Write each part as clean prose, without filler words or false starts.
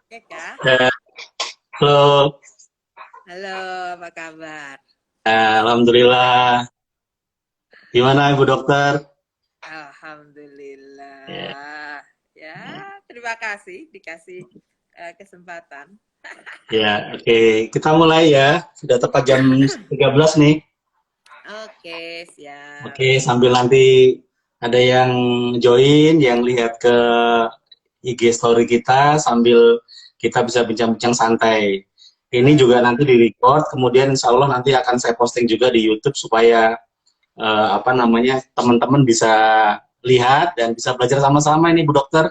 Oke, Kak. Eh, Halo, Halo, apa kabar? Alhamdulillah. Gimana Bu Dokter? Ya, Alhamdulillah. Ya, terima kasih dikasih kesempatan. ya, oke. Kita mulai ya. Sudah tepat jam 13 nih. Oke, siap. Oke, sambil nanti ada yang join, yang lihat ke IG story kita, sambil kita bisa bincang-bincang santai. Ini juga nanti di-record, kemudian insya Allah nanti akan saya posting juga di YouTube supaya apa namanya teman-teman bisa lihat dan bisa belajar sama-sama ini Bu Dokter.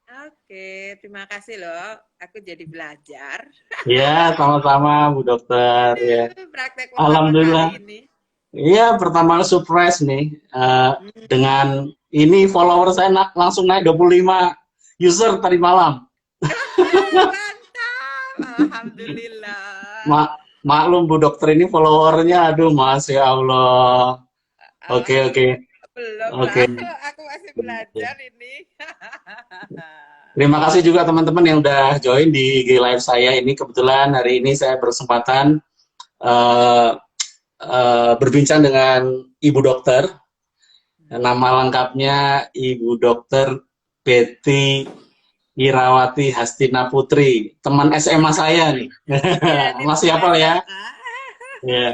Oke, terima kasih loh. Aku jadi belajar. Ya, sama-sama Bu Dokter ya. Aduh, praktek pertama Alhamdulillah. kali ini. Iya, pertama surprise nih dengan Hmm. ini follower saya langsung naik 25 user tadi malam. Mantap. Alhamdulillah. Maklum Bu Dokter ini followernya, aduh Masya Allah. Oke, Ah, oke, belum oke. lah. Aku masih belajar ini. Terima kasih juga teman-teman yang udah join di IG Live saya ini. Kebetulan hari ini saya berkesempatan eh, berbincang dengan Ibu Dokter. Nama lengkapnya Ibu Dokter Betty Irawati Hastina Putri, teman SMA saya nih. Iya, ini Masih teman hafal ya? SMA. Ya,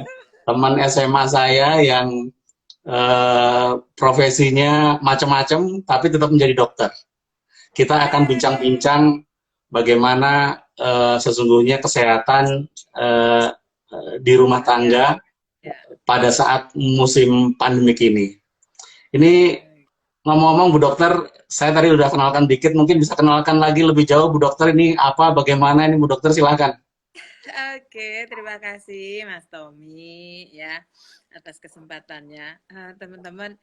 teman SMA saya yang profesinya macam-macam, tapi tetap menjadi dokter. Kita akan Eh, bincang-bincang bagaimana sesungguhnya kesehatan eh, di rumah keluarga. tangga Ya. pada saat musim pandemik ini. Ini ngomong-ngomong Bu Dokter, saya tadi udah kenalkan dikit, mungkin bisa kenalkan lagi lebih jauh Bu Dokter ini apa, bagaimana ini Bu Dokter silahkan. Oke, terima kasih Mas Tommy ya atas kesempatannya. Teman-teman,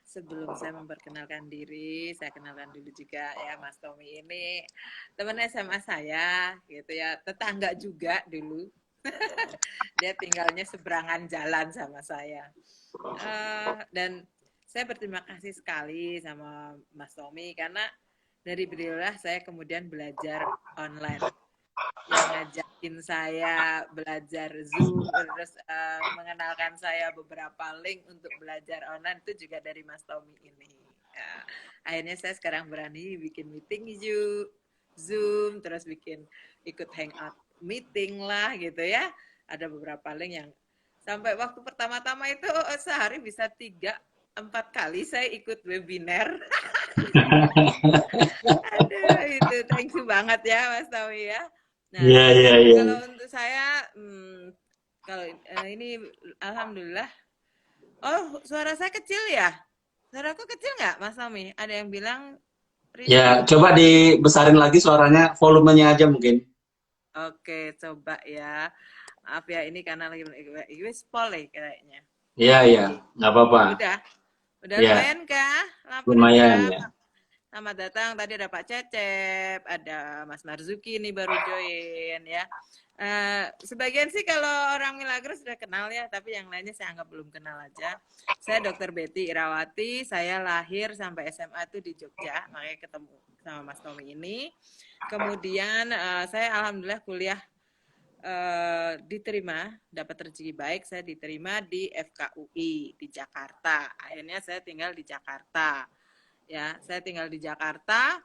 sebelum saya memperkenalkan diri, saya kenalkan dulu juga ya Mas Tommy ini teman SMA saya gitu ya, tetangga juga dulu. Dia tinggalnya seberangan jalan sama saya. Dan saya berterima kasih sekali sama Mas Tommy karena dari beliaulah saya kemudian belajar online, yang ngajakin saya belajar Zoom, terus mengenalkan saya beberapa link untuk belajar online itu juga dari Mas Tommy ini. Akhirnya saya sekarang berani bikin meeting Zoom, terus bikin ikut hangout meeting lah gitu ya. Ada beberapa link yang sampai waktu pertama-tama itu sehari bisa 3-4 kali saya ikut webinar. Aduh, itu thank you banget ya Mas Tommy ya. Nah, Iya, iya, iya. kalau untuk saya, kalau ini alhamdulillah. Oh, suara saya kecil ya? Suaraku kecil nggak, Mas Tommy? Ada yang bilang Ya, risih. coba dibesarin lagi suaranya, volumenya aja mungkin. Oke, coba ya. Maaf ya, ini karena lagi spol kayaknya. Iya, iya, Oke, nggak apa-apa. udah Ya, lumayan kah? Lampu lumayan redap. ya. Selamat datang. Tadi ada Pak Cecep, ada Mas Marzuki nih baru join ya. Sebagian sih kalau orang Milagros sudah kenal ya, tapi yang lainnya saya anggap belum kenal aja. Saya Dokter Betty Irawati, saya lahir sampai SMA itu di Jogja, makanya ketemu sama Mas Tommy ini. Kemudian saya alhamdulillah kuliah diterima, dapat rezeki baik, saya diterima di FKUI di Jakarta. Akhirnya saya tinggal di Jakarta. Ya, saya tinggal di Jakarta.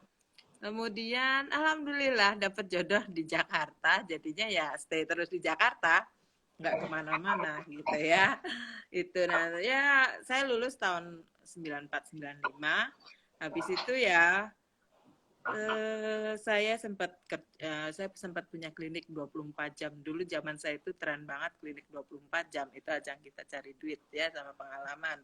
Kemudian alhamdulillah dapat jodoh di Jakarta, jadinya ya stay terus di Jakarta, nggak kemana-mana gitu ya. Itu nah ya saya lulus tahun 94-95. Habis itu ya saya sempat punya klinik 24 jam. Dulu zaman saya itu tren banget klinik 24 jam. Itu ajang kita cari duit ya sama pengalaman.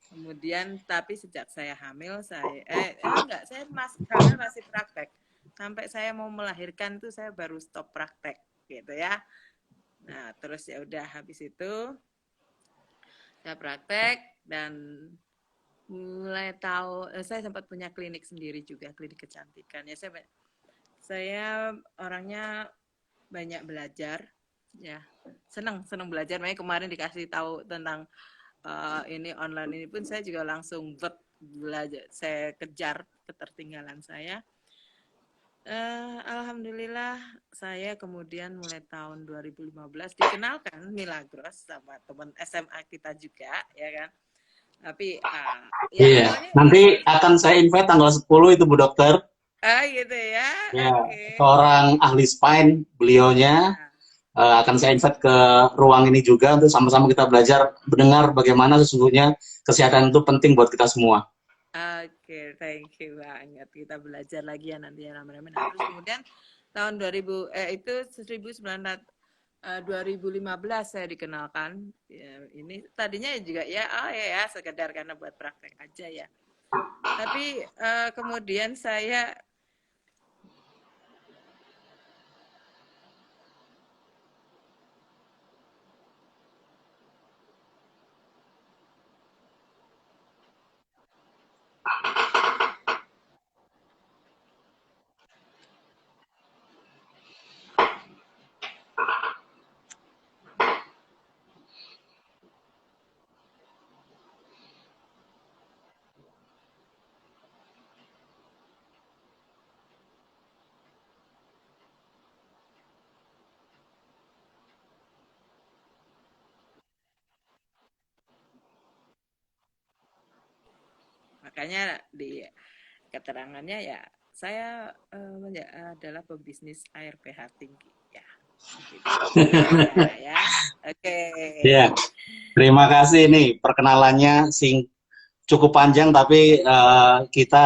Kemudian tapi sejak saya hamil saya enggak, saya hamil masih praktek. Sampai saya mau melahirkan tuh saya baru stop praktek gitu ya. Nah, terus ya udah habis itu saya praktek dan mulai tahu saya sempat punya klinik sendiri juga, klinik kecantikan. Ya saya orangnya banyak belajar ya. Senang senang belajar. Makanya kemarin dikasih tahu tentang ini online ini pun saya juga langsung belajar, saya kejar ketertinggalan saya. Alhamdulillah saya kemudian mulai tahun 2015 dikenalkan Milagros sama teman SMA kita juga, ya kan. Tapi ya Iya. awalnya ya Nanti seperti akan saya invite tanggal 10 itu Bu Dokter. gitu ya. Ya, Oke. seorang ahli spine beliaunya Ya. akan saya invite ke ruang ini juga untuk sama-sama kita belajar mendengar bagaimana sesungguhnya kesehatan itu penting buat kita semua. Oke, thank you banget. Kita belajar lagi ya nanti ya rame-rame. Nah, terus kemudian tahun 2000 itu 1900 2015 saya dikenalkan. Ya, ini tadinya juga ya oh ya sekedar karena buat praktek aja ya. Tapi kemudian saya makanya di keterangannya ya saya adalah pebisnis air pH tinggi ya. Gitu Indonesia ya. Oke. Ya, terima kasih nih perkenalannya cukup panjang tapi kita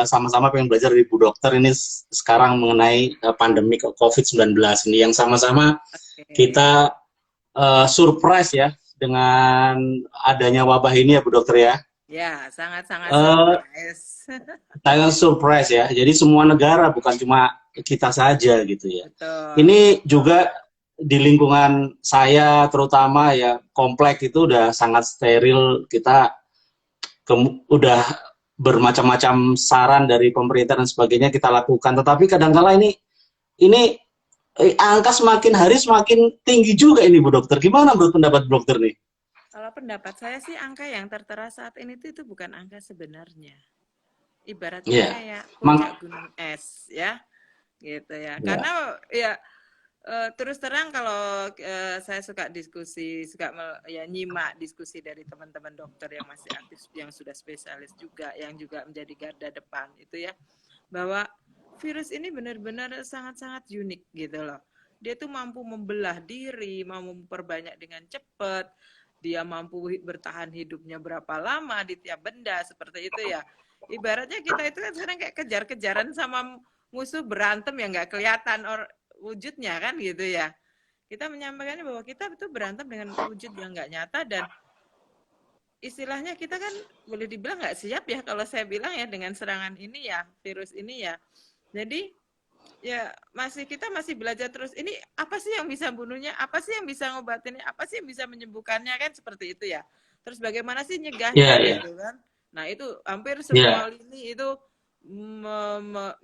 sama-sama pengen belajar dari Bu Dokter ini sekarang mengenai pandemi COVID-19 ini yang sama-sama Oke. kita surprise ya dengan adanya wabah ini ya Bu Dokter ya. Ya, sangat-sangat Uh, surprise. Sangat surprise ya. Jadi semua negara bukan cuma kita saja gitu ya. Betul. Ini juga di lingkungan saya terutama ya komplek itu udah sangat steril. Kita udah bermacam-macam saran dari pemerintah dan sebagainya kita lakukan. Tetapi kadang-kala ini angka semakin hari semakin tinggi juga ini Bu Dokter. Gimana menurut pendapat Bu Dokter nih? Kalau pendapat saya sih angka yang tertera saat ini itu bukan angka sebenarnya. Ibaratnya Iya. kayak Mang puncak gunung es ya, gitu ya. ya. Karena ya terus terang kalau saya suka diskusi, suka ya nyimak diskusi dari teman-teman dokter yang masih aktif, yang sudah spesialis juga, yang juga menjadi garda depan itu ya, bahwa virus ini benar-benar sangat-sangat unik gitu loh. Dia tuh mampu membelah diri, mampu memperbanyak dengan cepat, dia mampu bertahan hidupnya berapa lama di tiap benda seperti itu ya. Ibaratnya kita itu kan sekarang kayak kejar-kejaran sama musuh berantem yang nggak kelihatan wujudnya kan gitu ya. Kita menyampaikannya bahwa kita itu berantem dengan wujud yang nggak nyata dan istilahnya kita kan boleh dibilang nggak siap ya kalau saya bilang ya dengan serangan ini ya, virus ini ya. Jadi ya kita masih belajar terus. Ini apa sih yang bisa bunuhnya? Apa sih yang bisa ngobatinnya? Apa sih yang bisa menyembuhkannya kan seperti itu ya. Terus bagaimana sih nyegahnya Iya, iya. gitu kan? Nah itu hampir semua Iya. lini itu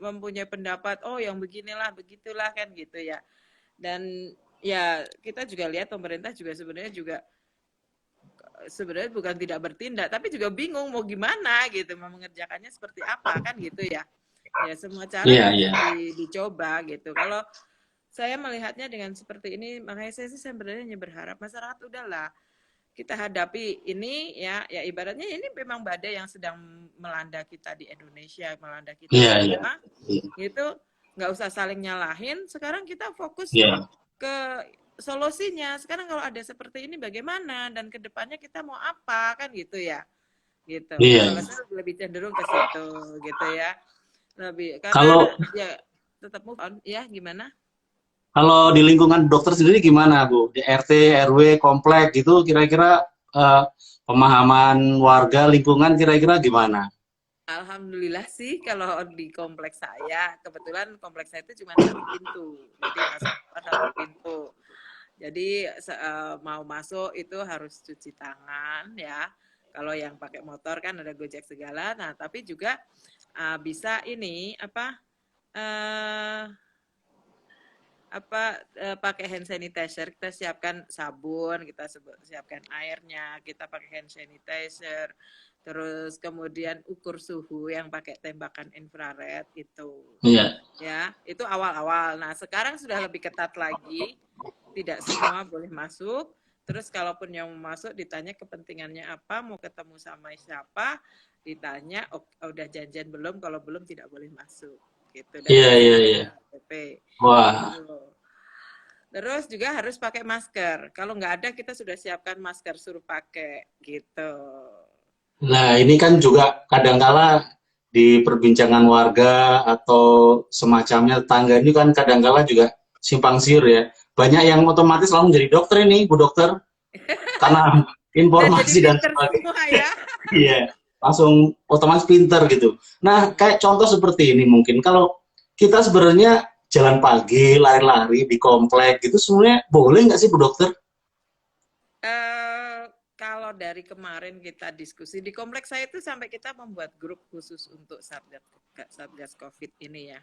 mempunyai pendapat. Oh yang beginilah begitulah kan gitu ya. Dan ya kita juga lihat pemerintah juga sebenarnya bukan tidak bertindak tapi juga bingung mau gimana gitu mau mengerjakannya seperti apa kan gitu ya. Ya semua cara Iya, kan iya. dicoba gitu. Kalau saya melihatnya dengan seperti ini, makanya saya sih sebenarnya berharap masyarakat udahlah kita hadapi ini ya, ya ibaratnya ini memang badai yang sedang melanda kita di Indonesia, melanda kita Iya, iya. semua, Iya. gitu. Nggak usah saling nyalahin. Sekarang kita fokus Iya. ke solusinya. Sekarang kalau ada seperti ini bagaimana dan kedepannya kita mau apa kan gitu ya, gitu. Kalau Iya. saya lebih cenderung ke situ gitu ya. Lebih karena Kalau ya tetap move on ya gimana? kalau di lingkungan dokter sendiri gimana, Bu? Di RT, RW, komplek gitu, kira-kira eh, pemahaman warga lingkungan kira-kira gimana? Alhamdulillah sih kalau di kompleks saya, kebetulan kompleks saya itu cuma satu pintu, jadi masuk satu pintu. Jadi mau masuk itu harus cuci tangan ya. Kalau yang pakai motor kan ada Gojek segala. Nah, tapi juga bisa ini uh, pakai hand sanitizer, kita siapkan sabun, kita siapkan airnya, kita pakai hand sanitizer, terus kemudian ukur suhu yang pakai tembakan infrared itu. Iya. Ya, itu awal-awal. Nah, sekarang sudah lebih ketat lagi. Tidak semua boleh masuk. Terus kalaupun yang mau masuk ditanya kepentingannya apa, mau ketemu sama siapa, ditanya oh, udah janjian belum, kalau belum tidak boleh masuk. Gitu dari Iya, iya, iya. SPP. Wah. Gitu. Terus juga harus pakai masker. Kalau nggak ada kita sudah siapkan masker suruh pakai gitu. Nah, ini kan juga kadangkala di perbincangan warga atau semacamnya tetangga ini kan kadangkala juga simpang siur ya. Banyak yang otomatis langsung jadi dokter ini, Bu Dokter, karena Udah jadi informasi dan pinter sebagainya. semua ya. Iya, langsung otomatis pinter gitu. Nah, kayak contoh seperti ini mungkin kalau kita sebenarnya jalan pagi, lari-lari di komplek gitu sebenarnya boleh nggak sih Bu Dokter? Kalau dari kemarin kita diskusi di kompleks saya itu sampai kita membuat grup khusus untuk satgas COVID ini ya.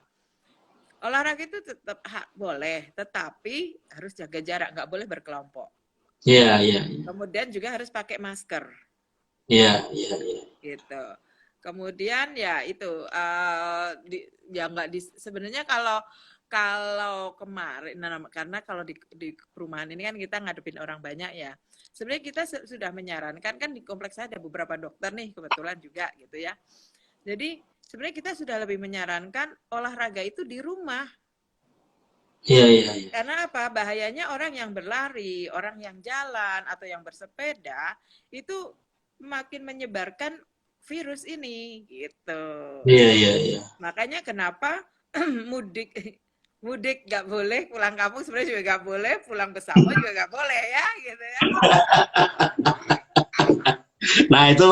Olahraga itu tetap boleh, tetapi harus jaga jarak, nggak boleh berkelompok. Iya, iya, Kemudian juga harus pakai masker, iya, iya, iya. gitu. Kemudian ya itu ya nggak sebenarnya kalau kalau kemarin, nah, karena kalau di perumahan ini kan kita ngadepin orang banyak ya. Sebenarnya kita sudah menyarankan kan di kompleks saya ada beberapa dokter nih kebetulan juga gitu ya. Jadi sebenarnya kita sudah lebih menyarankan olahraga itu di rumah. Iya, iya, iya. Karena apa? Bahayanya orang yang berlari, orang yang jalan atau yang bersepeda itu makin menyebarkan virus ini gitu. Iya, iya, iya. Makanya kenapa mudik mudik nggak boleh, pulang kampung sebenarnya juga nggak boleh, pulang pesawat juga nggak boleh ya gitu ya. Nah, itu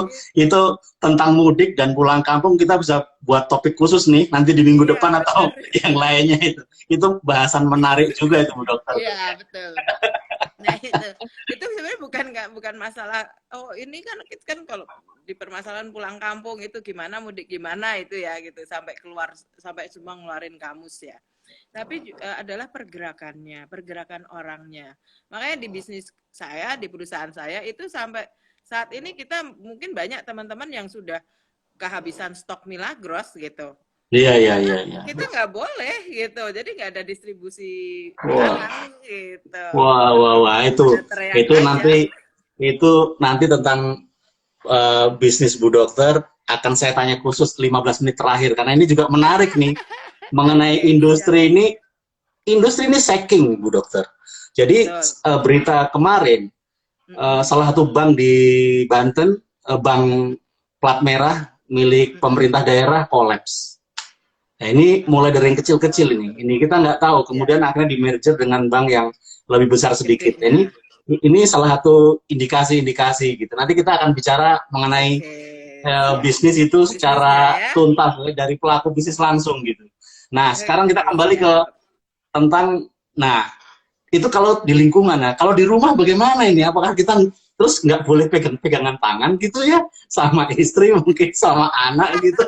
tentang mudik dan pulang kampung kita bisa buat topik khusus nih nanti di minggu Iya depan atau benar. yang lainnya itu. Itu bahasan menarik juga itu Bu Dokter. Iya betul. Nah itu sebenarnya bukan masalah. Oh ini kan kalau di permasalahan pulang kampung itu gimana mudik gimana itu ya gitu sampai keluar sampai semua ngeluarin kamus ya. Tapi adalah pergerakan orangnya. Makanya di bisnis saya, di perusahaan saya itu sampai saat ini kita mungkin banyak teman-teman yang sudah kehabisan stok Milagros gitu. Iya, iya, Karena iya, iya. kita nggak boleh gitu, jadi nggak ada distribusi Wah, makanan gitu. wah, Pada teriak itu aja. nanti tentang bisnis Bu Dokter akan saya tanya khusus 15 menit terakhir karena ini juga menarik nih mengenai Oke, siap. industri ini saking Bu Dokter. Jadi Betul. berita kemarin salah satu bank di Banten, bank plat merah milik pemerintah daerah kolaps. Nah, ini mulai dari yang kecil-kecil ini. Oh, Ini kita nggak tahu. ya, Kemudian akhirnya di merger dengan bank yang lebih besar sedikit. Ini gedenya. ini salah satu indikasi-indikasi gitu. Nanti kita akan bicara mengenai Oke, siap. bisnis itu Bisnisnya secara ya. tuntas dari pelaku bisnis langsung gitu. Nah, sekarang kita Oke, kembali ke siap. tentang, nah itu kalau di lingkungan, nah kalau di rumah bagaimana ini? Apakah kita terus nggak boleh pegangan tangan gitu ya sama istri mungkin sama anak gitu?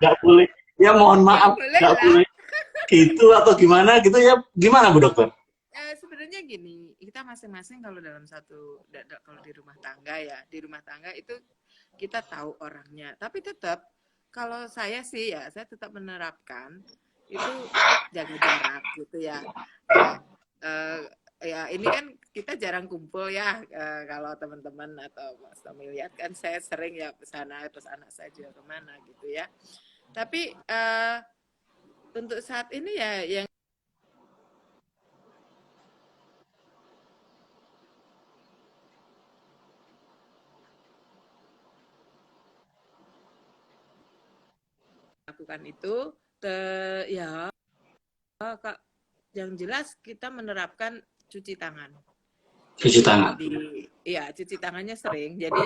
Nggak boleh, ya mohon Ya maaf, boleh nggak lah. boleh gitu atau gimana gitu ya? Gimana Bu Dokter? Sebenarnya gini, kita masing-masing kalau dalam kalau di rumah tangga ya, di rumah tangga itu kita tahu orangnya. Tapi tetap kalau saya sih ya, saya tetap menerapkan itu jaga jarak gitu ya. Uh, ya ini kan kita jarang kumpul ya kalau teman-teman atau Mas Tommy lihat kan saya sering ya ke sana terus anak saya juga kemana gitu ya. Tapi untuk saat ini ya yang lakukan itu ya Kak, yang jelas kita menerapkan cuci tangan. Cuci Jadi tangan. iya cuci tangannya sering. Jadi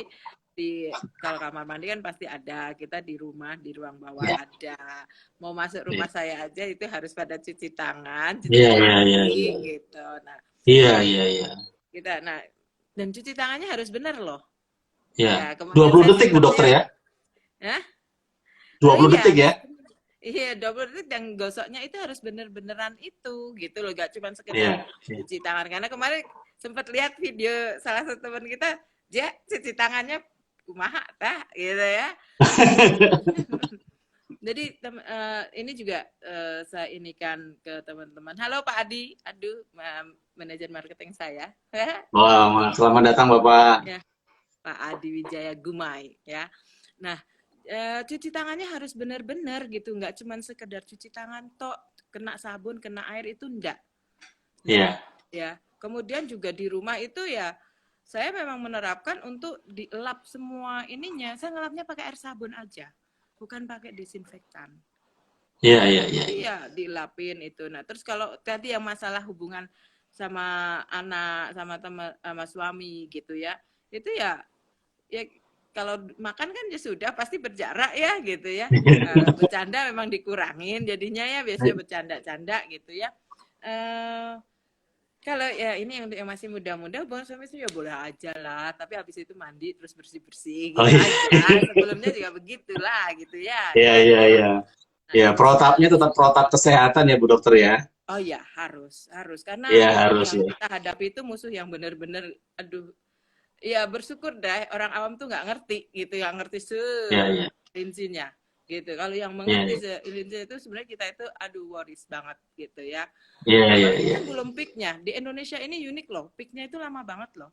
kalau kamar mandi kan pasti ada, kita di rumah di ruang bawah ada. Mau masuk rumah saya aja itu harus pada cuci tangan, cuci Iya, iya, iya, kaki iya. gitu. Nah, Iya, jadi iya, iya. dan cuci tangannya harus benar loh. Iya. Ya, kemudian 20 saya detik Bu sempat Dokter lihat, ya? ya, dua puluh iya detik ya? harus iya, 20 detik dan gosoknya itu harus bener-beneran itu gitu loh, gak cuma sekedar Iya, iya. cuci tangan. Karena kemarin sempat lihat video salah satu teman kita, dia cuci tangannya kumaha tah gitu ya. Jadi ini juga saya inikan ke teman-teman. Halo Pak Adi, aduh manajer marketing saya. Wah, selamat datang Bapak. Ya, Pak Adi Wijaya Gumai ya. Nah, cuci tangannya harus benar-benar gitu, nggak cuma sekedar cuci tangan tok, kena sabun, kena air itu enggak. Iya. Ya. Kemudian juga di rumah itu ya saya memang menerapkan untuk dilap semua ininya. Saya ngelapnya pakai air sabun aja, bukan pakai desinfektan. Iya, iya, iya, Jadi iya. ya dilapin itu. Nah, terus kalau tadi yang masalah hubungan sama anak, sama teman, sama suami gitu ya, itu ya kalau makan kan ya sudah pasti berjarak ya gitu ya. Bercanda memang dikurangin, jadinya ya biasanya bercanda-canda gitu ya. Eh kalau ya ini untuk yang masih muda-muda, hubungan suami istri ya boleh aja lah. Tapi habis itu mandi terus bersih-bersih Oh gitu iya. aja. Sebelumnya juga begitulah gitu ya Iya, iya, gitu. iya. Nah, Ya, protapnya tetap protap kesehatan ya Bu Dokter ya. oh ya harus karena Iya, harus yang ya. kita hadapi itu musuh yang benar-benar, aduh, ya bersyukur deh orang awam tuh nggak ngerti gitu, nggak ngerti Iya, iya. selincinya gitu. Kalau yang Iya, mengerti iya. selincinya itu sebenarnya kita itu aduh worries banget gitu ya. Iya, iya, Apalagi iya. kan belum peaknya di Indonesia ini unik loh, peaknya itu lama banget loh.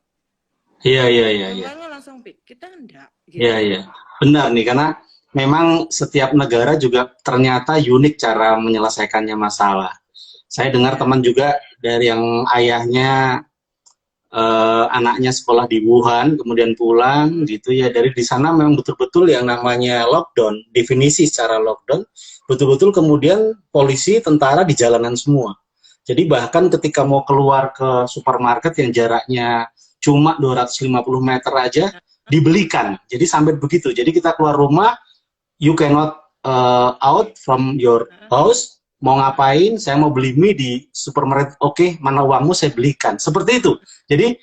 Iya, iya, iya, iya. Orang lain langsung peak, kita enggak Iya, gitu. iya. Benar nih, karena memang setiap negara juga ternyata unik cara menyelesaikannya masalah. Saya dengar Ya. teman juga dari yang ayahnya anaknya sekolah di Wuhan, kemudian pulang gitu ya. Dari di sana memang betul-betul yang namanya lockdown, definisi secara lockdown, betul-betul kemudian polisi, tentara di jalanan semua. Jadi bahkan ketika mau keluar ke supermarket yang jaraknya cuma 250 meter aja, dibelikan. Jadi sampai begitu. Jadi kita keluar rumah, you cannot out from your house, mau ngapain, saya mau beli mie di supermarket, oke, mana uangmu, saya belikan. Seperti itu. Jadi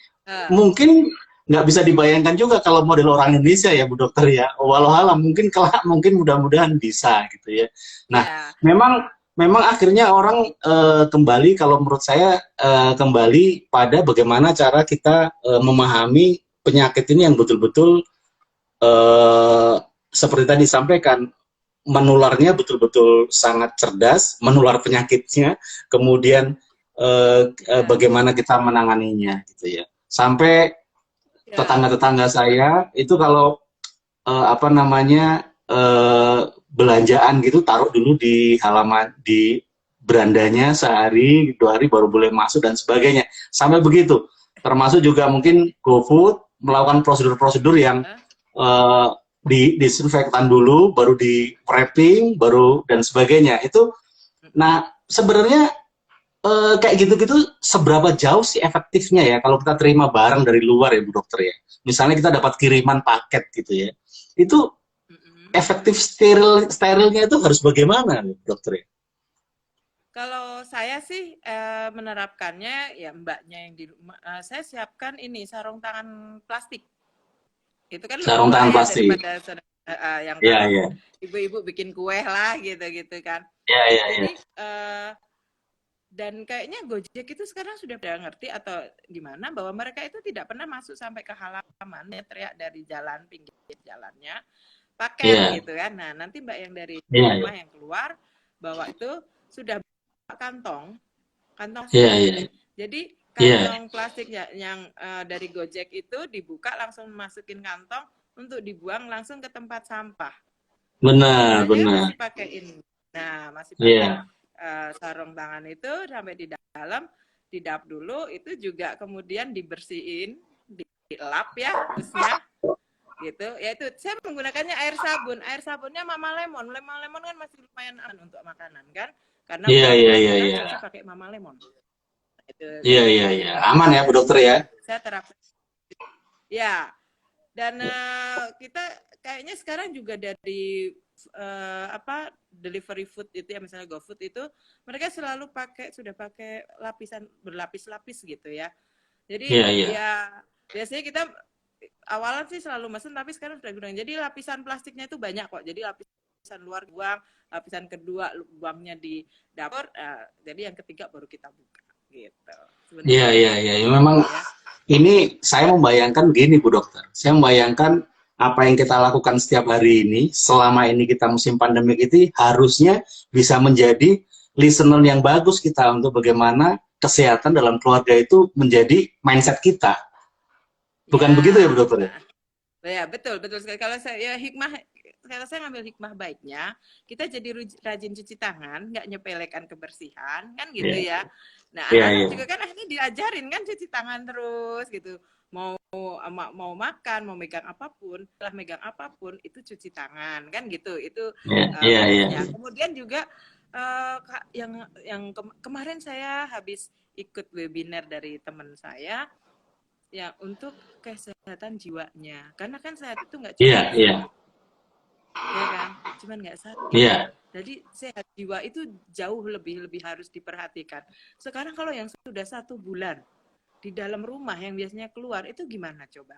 mungkin nggak bisa dibayangkan juga kalau model orang Indonesia ya Bu Dokter ya. Walau alam mungkin kelak mungkin mudah-mudahan bisa gitu ya. Nah, Ya. memang akhirnya orang kembali, kalau menurut saya kembali pada bagaimana cara kita memahami penyakit ini yang betul-betul seperti tadi disampaikan, menularnya betul-betul sangat cerdas, menular penyakitnya, kemudian bagaimana kita menanganinya gitu ya. Sampai tetangga-tetangga saya itu kalau apa namanya belanjaan gitu taruh dulu di halaman, di berandanya sehari 2 hari baru boleh masuk dan sebagainya, sampai begitu. Termasuk juga mungkin GoFood melakukan prosedur-prosedur yang disinfektan dulu, baru di wrapping, baru dan sebagainya itu. Nah, sebenarnya kayak gitu-gitu seberapa jauh sih efektifnya ya kalau kita terima barang dari luar ya Bu Dokter ya. Misalnya kita dapat kiriman paket gitu ya. Itu efektif sterilnya itu harus bagaimana Bu Dokter ya? Kalau saya sih menerapkannya ya mbaknya yang di rumah, saya siapkan ini sarung tangan plastik. Itu kan lebih Sarung murah tangan ya plastik. daripada yang Iya, kalau iya. ibu-ibu bikin kue lah gitu-gitu kan. Iya, iya, iya. Jadi dan kayaknya Gojek itu sekarang sudah pada ngerti atau gimana bahwa mereka itu tidak pernah masuk sampai ke halaman, ya teriak dari jalan, pinggir jalannya paket Iya. gitu kan. Nah nanti mbak yang dari Iya, iya. rumah yang keluar bawa itu sudah kantong Iya, plastik. iya. Jadi Iya. kantong plastik yang dari Gojek itu dibuka langsung masukin kantong untuk dibuang langsung ke tempat sampah. Benar, Biasanya kan benar. masih pakai ini. Nah, masih pakai Iya. sarung tangan itu sampai di dalam, didap dulu, itu juga kemudian dibersihin, dilap ya, terusnya gitu. Ya itu saya menggunakannya air sabunnya Mama Lemon. Lemon kan masih lumayan aman untuk makanan kan, karena Iya, iya, buah-buahnya iya, kan iya. cuci pakai Mama Lemon. Itu Iya, iya, iya. Aman ya Bu Dokter ya? saya terapkan. Ya, dan kita kayaknya sekarang juga dari delivery food itu ya, misalnya GoFood itu mereka selalu sudah pakai lapisan berlapis-lapis gitu ya. Jadi Iya, iya. ya biasanya kita awalan sih selalu mesen, tapi sekarang sudah gunakan. Jadi lapisan plastiknya itu banyak kok. Jadi lapisan luar buang, lapisan kedua buangnya di dapur, jadi yang ketiga baru kita buka gitu. Iya, Sebenarnya iya, iya. Ya, memang ya. ini saya membayangkan gini Bu Dokter. Saya membayangkan apa yang kita lakukan setiap hari ini, selama ini kita musim pandemik itu harusnya bisa menjadi listener yang bagus kita untuk bagaimana kesehatan dalam keluarga itu menjadi mindset kita. Bukan begitu ya, Ya, Bu Dokter? Ya? ya betul betul sekali. Kalau saya ya hikmah, kalau saya ngambil hikmah baiknya, kita jadi rajin cuci tangan, nggak nyepelekan kebersihan, kan gitu Iya, ya. Nah, iya, anak-anak iya. juga kan akhirnya diajarin kan cuci tangan terus gitu. Mau makan, mau megang apapun, setelah megang apapun itu cuci tangan, kan gitu. Itu Iya, iya, iya. bagusnya. Kemudian juga yang kemarin saya habis ikut webinar dari teman saya ya untuk kesehatan jiwanya. Karena kan sehat itu nggak cuma Iya, fisik, iya. ya kan? Cuman nggak sakit. Iya, Jadi sehat jiwa itu jauh lebih harus diperhatikan. Sekarang kalau yang sudah 1 bulan di dalam rumah yang biasanya keluar itu gimana coba?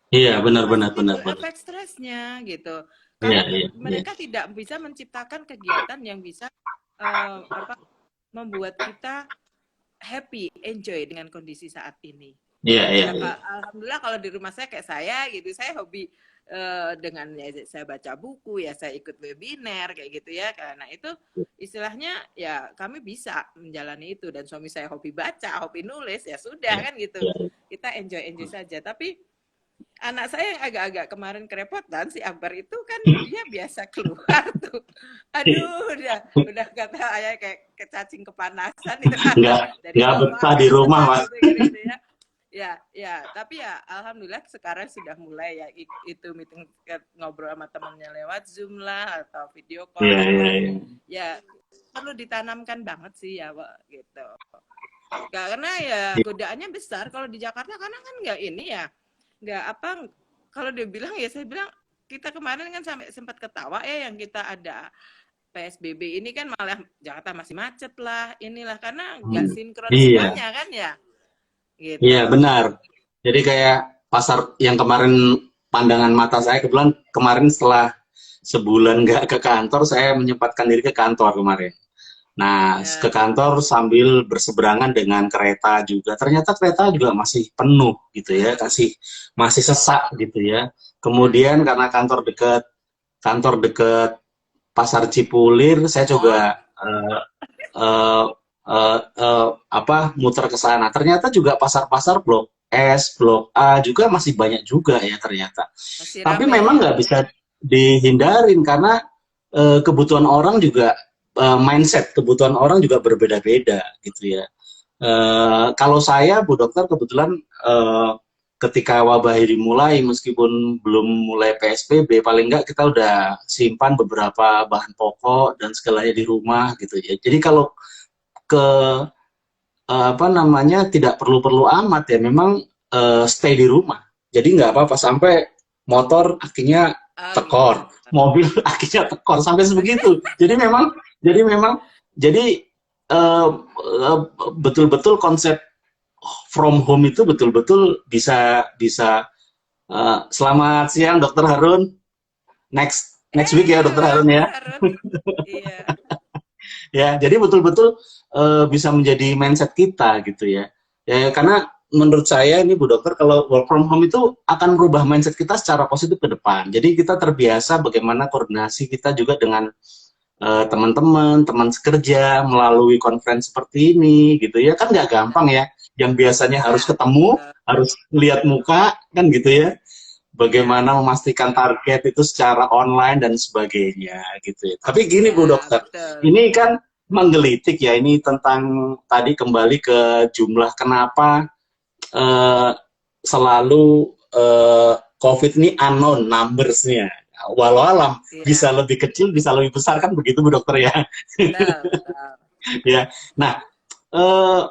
iya, Itu benar, pasti benar, benar, timbul benar. efek stresnya gitu. Iya, Karena iya, iya. mereka tidak bisa menciptakan kegiatan yang bisa apa membuat kita happy, enjoy dengan kondisi saat ini. Iya, iya, Ya, iya. alhamdulillah kalau di rumah saya kayak saya gitu, saya hobi dengan ya, saya baca buku, ya saya ikut webinar kayak gitu ya. Karena itu istilahnya ya kami bisa menjalani itu dan suami saya hobi baca, hobi nulis, ya sudah Iya, kan gitu. iya. Kita enjoy saja. Tapi anak saya yang agak-agak kemarin kerepotan si Akbar itu kan dia biasa keluar tuh. Aduh, udah kata ayah kayak kecacing kepanasan gitu kan. Nggak, Dari nggak bawah betah ke di rumah, atas Mas. gitu ya. Ya, tapi ya alhamdulillah sekarang sudah mulai ya itu meeting ngobrol sama temennya lewat Zoom lah atau video call Iya, iya, gitu. iya. Ya perlu ditanamkan banget sih ya, Pak, gitu. Karena ya godaannya besar kalau di Jakarta karena kan nggak ini ya, nggak apa kalau dia bilang ya saya bilang kita kemarin kan sampai sempat ketawa ya yang kita ada PSBB ini kan malah Jakarta masih macet lah inilah karena nggak sinkron Iya, semuanya kan ya iya, gitu. benar. Jadi kayak pasar yang kemarin pandangan mata saya kebetulan kemarin setelah sebulan nggak ke kantor, saya menyempatkan diri ke kantor kemarin. Nah, ke Ya, kantor sambil berseberangan dengan kereta juga. Ternyata kereta juga masih penuh gitu ya, masih sesak gitu ya. Kemudian karena kantor dekat Pasar Cipulir, saya mall. juga eh, apa muter ke sana. Ternyata juga pasar-pasar Blok S, Blok A juga masih banyak juga ya ternyata. Masih Tapi rame memang ya. nggak bisa dihindarin karena kebutuhan orang juga mindset kebutuhan orang juga berbeda-beda gitu ya. Kalau saya, Bu Dokter, kebetulan ketika wabah ini mulai, meskipun belum mulai PSBB, paling nggak kita udah simpan beberapa bahan pokok dan segalanya di rumah gitu ya. Jadi kalau ke apa namanya tidak perlu-perlu amat ya, memang stay di rumah. Jadi nggak apa-apa sampai motor akhirnya Oh gitu. tekor, mobil akhirnya tekor sampai sebegitu. Jadi memang jadi eh, betul-betul konsep from home itu betul-betul bisa bisa selamat siang Dokter Harun. Next next week ya Dokter Halo Harun Mas ya. Harun. Iya. Ya, jadi betul-betul bisa menjadi mindset kita gitu ya. Ya, karena menurut saya ini Bu Dokter kalau work from home itu akan merubah mindset kita secara positif ke depan. Jadi kita terbiasa bagaimana koordinasi kita juga dengan teman-teman, teman sekerja melalui conference seperti ini gitu ya. Kan nggak gampang ya. Yang biasanya harus Ya, ketemu, betul. harus lihat muka kan gitu ya. Iya. Bagaimana memastikan target itu secara online dan sebagainya gitu ya. Tapi gini Bu Ya, Dokter, betul. ini kan menggelitik ya ini tentang tadi kembali ke jumlah kenapa eh, selalu COVID ini unknown numbers-nya. Walau alam bisa Iya, lebih kecil, bisa lebih besar kan begitu Bu Dokter ya. betul, betul. Ya. Nah, eh,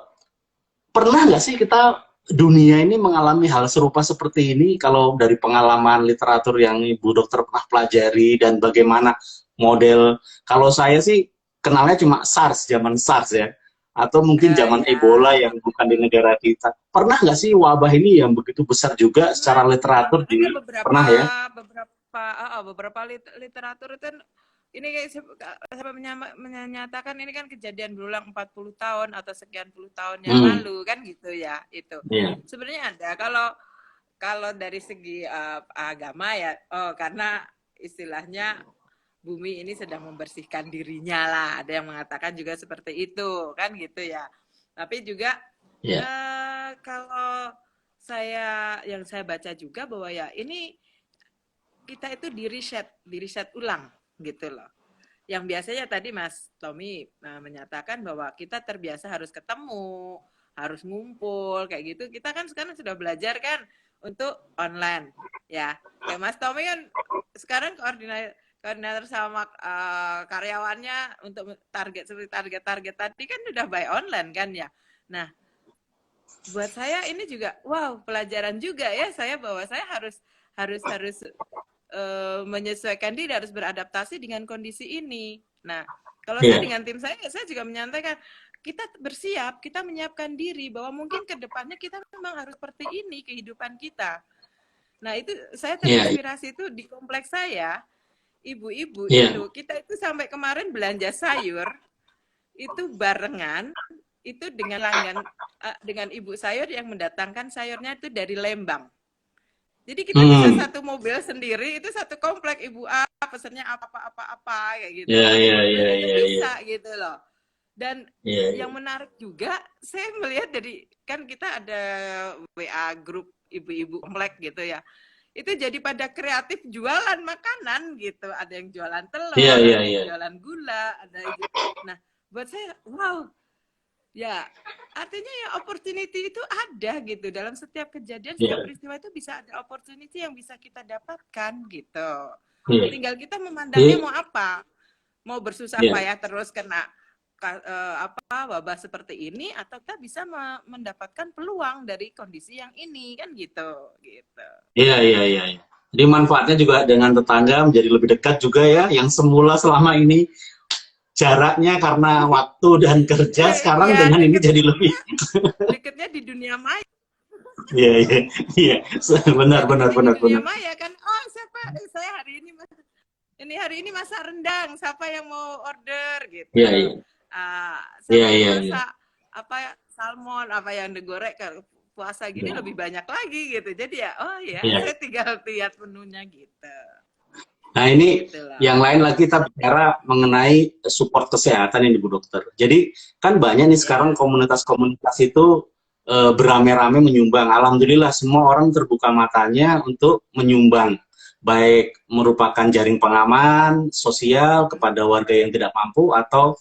pernah nggak sih kita dunia ini mengalami hal serupa seperti ini kalau dari pengalaman literatur yang Ibu Dokter pernah pelajari dan bagaimana model kalau saya sih kenalnya cuma SARS zaman SARS ya atau mungkin zaman Ya. Ebola yang bukan di negara kita pernah nggak sih wabah ini yang begitu besar juga Pernah, secara literatur ada di beberapa pernah ya. beberapa beberapa literatur itu ini kayak sampai menyatakan ini kan kejadian berulang 40 tahun atau sekian puluh tahun yang Hmm, lalu kan gitu ya itu. iya, Sebenarnya ada kalau kalau dari segi agama ya, karena istilahnya bumi ini sedang membersihkan dirinya lah. Ada yang mengatakan juga seperti itu, kan gitu ya. Tapi juga Ya, kalau yang saya baca juga bahwa ya ini kita itu di riset ulang gitu loh. Yang biasanya tadi Mas Tommy menyatakan bahwa kita terbiasa harus ketemu, harus ngumpul kayak gitu. Kita kan sekarang sudah belajar kan untuk online ya. Kayak Mas Tommy kan sekarang koordinator sama karyawannya untuk target tadi kan sudah by online kan ya. Nah, buat saya ini juga wow pelajaran juga ya saya bahwa saya harus menyesuaikan diri, harus beradaptasi dengan kondisi ini. Nah, kalau saya iya, dengan tim saya juga menyampaikan kita bersiap, kita menyiapkan diri bahwa mungkin ke depannya kita memang harus seperti ini kehidupan kita. Nah, itu saya iya, terinspirasi itu di kompleks saya, ibu-ibu iya. itu, kita itu sampai kemarin belanja sayur itu barengan itu dengan ibu sayur yang mendatangkan sayurnya itu dari Lembang. Jadi kita bisa Hmm, satu mobil sendiri itu satu komplek ibu A pesannya apa kayak gitu. iya, iya, Dan iya, itu iya, iya, bisa gitu loh. Dan iya, iya. yang menarik juga saya melihat dari kan kita ada WA grup ibu-ibu komplek gitu ya. Itu jadi pada kreatif jualan makanan gitu. Ada yang jualan Iya, telur, iya, ada yang iya. jualan gula, nah buat saya wow ya, artinya ya opportunity itu ada gitu. Dalam setiap kejadian, setiap Iya, peristiwa itu bisa ada opportunity yang bisa kita dapatkan gitu. iya. Tinggal kita memandangnya Jadi, mau apa? Mau bersusah iya. payah terus kena wabah seperti ini atau kita bisa mendapatkan peluang dari kondisi yang ini kan gitu gitu. Iya, iya, iya, iya. Jadi manfaatnya juga dengan tetangga menjadi lebih dekat juga ya, yang semula selama ini jaraknya karena waktu dan kerja, sekarang Ya dengan ini jadi lebih. deketnya di dunia maya. Iya, iya, iya. Benar, Ya benar, deketnya di benar, dunia benar. maya kan. Oh siapa? Saya hari ini masak rendang, siapa yang mau order gitu. Iya, iya. Iya, Siapa yang iya, iya. masak apa salmon apa yang digoreng ke puasa gini Iya, lebih banyak lagi gitu. Jadi ya oh ya iya. saya tinggal lihat menunya gitu. Nah, ini Gitu loh. yang lain lagi kita bicara mengenai support kesehatan ini Bu Dokter. Jadi kan banyak nih sekarang Ya. komunitas-komunitas itu beramai-ramai menyumbang. Alhamdulillah semua orang terbuka matanya untuk menyumbang. Baik merupakan jaring pengaman sosial kepada warga yang tidak mampu atau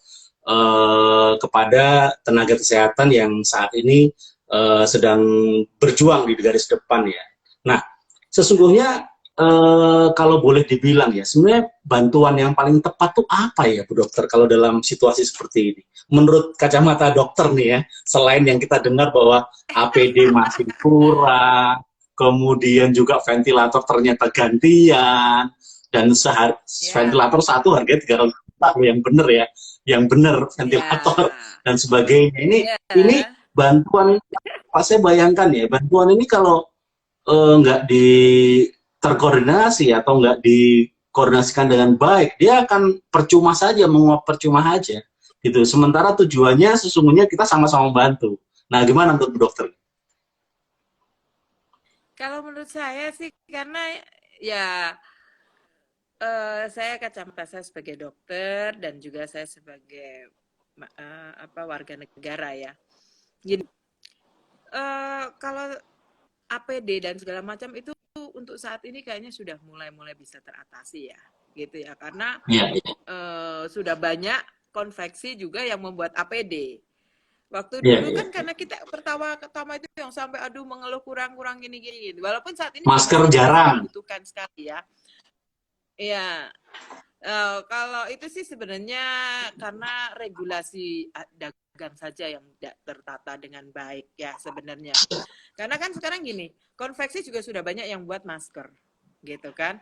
kepada tenaga kesehatan yang saat ini sedang berjuang di garis depan ya. Nah, sesungguhnya kalau boleh dibilang ya, sebenarnya bantuan yang paling tepat tuh apa ya, Bu Dokter, kalau dalam situasi seperti ini? Menurut kacamata dokter nih ya, selain yang kita dengar bahwa APD masih kurang, kemudian juga ventilator ternyata gantian, dan Ya. ventilator satu harganya 300 juta, yang bener ya, yang bener ventilator, Ya. dan sebagainya. Ini Ya. bantuan, Pak, saya bayangkan ya, bantuan ini kalau nggak di terkoordinasi atau nggak dikoordinasikan dengan baik, dia akan percuma saja, menguap percuma saja. Gitu. Sementara tujuannya sesungguhnya kita sama-sama membantu. Nah, gimana menurut dokter? Kalau menurut saya sih karena ya saya kacamata saya sebagai dokter dan juga saya sebagai warga negara ya. Jadi kalau APD dan segala macam itu untuk saat ini kayaknya sudah mulai bisa teratasi ya, gitu ya. Karena Ya, sudah banyak konveksi juga yang membuat APD. Waktu ya, dulu ya. kan karena kita pertama itu yang sampai aduh mengeluh kurang gini. Walaupun saat ini juga Masker masih jarang. dibutuhkan sekali ya. Iya, kalau itu sih sebenarnya karena regulasi dagang saja yang tidak tertata dengan baik ya sebenarnya. Karena kan sekarang gini, konveksi juga sudah banyak yang buat masker, gitu kan.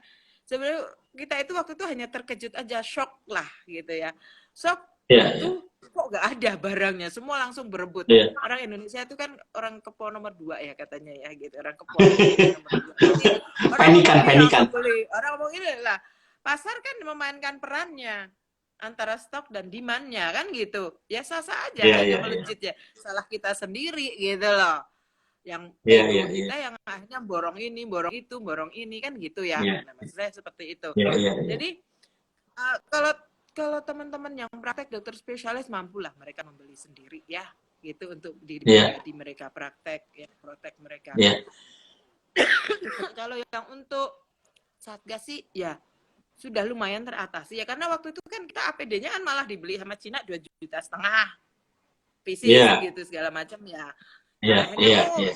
Sebenarnya kita itu waktu itu hanya terkejut aja, shock lah gitu ya. Shock Ya, itu ya, kok nggak ada barangnya, semua langsung berebut. ya. Orang Indonesia itu kan orang kepo nomor 2 ya katanya ya gitu, orang kepo ekonomi nomor 2. Jadi orang mau Panikan, beli panikan. langsung beli, orang mau ini lah. Pasar kan memainkan perannya antara stok dan demand-nya kan gitu. Ya sah-sah aja Ya, harga ya, ya. melejit ya. Salah kita sendiri gitu loh. yang Iya, ego iya, iya. kita yang akhirnya borong ini, borong ini kan gitu ya. Iya, Nah, maksud saya seperti itu. iya, iya, iya. Jadi kalau kalau teman-teman yang praktek dokter spesialis mampulah mereka membeli sendiri ya gitu untuk diri Iya, pribadi mereka praktek ya protek mereka. iya. Kalau yang untuk satgas sih ya sudah lumayan teratasi ya karena waktu itu kan kita APD-nya kan malah dibeli sama Cina 2,5 juta pieces Iya, gitu segala macam ya. iya, Nah akhirnya iya, oh iya.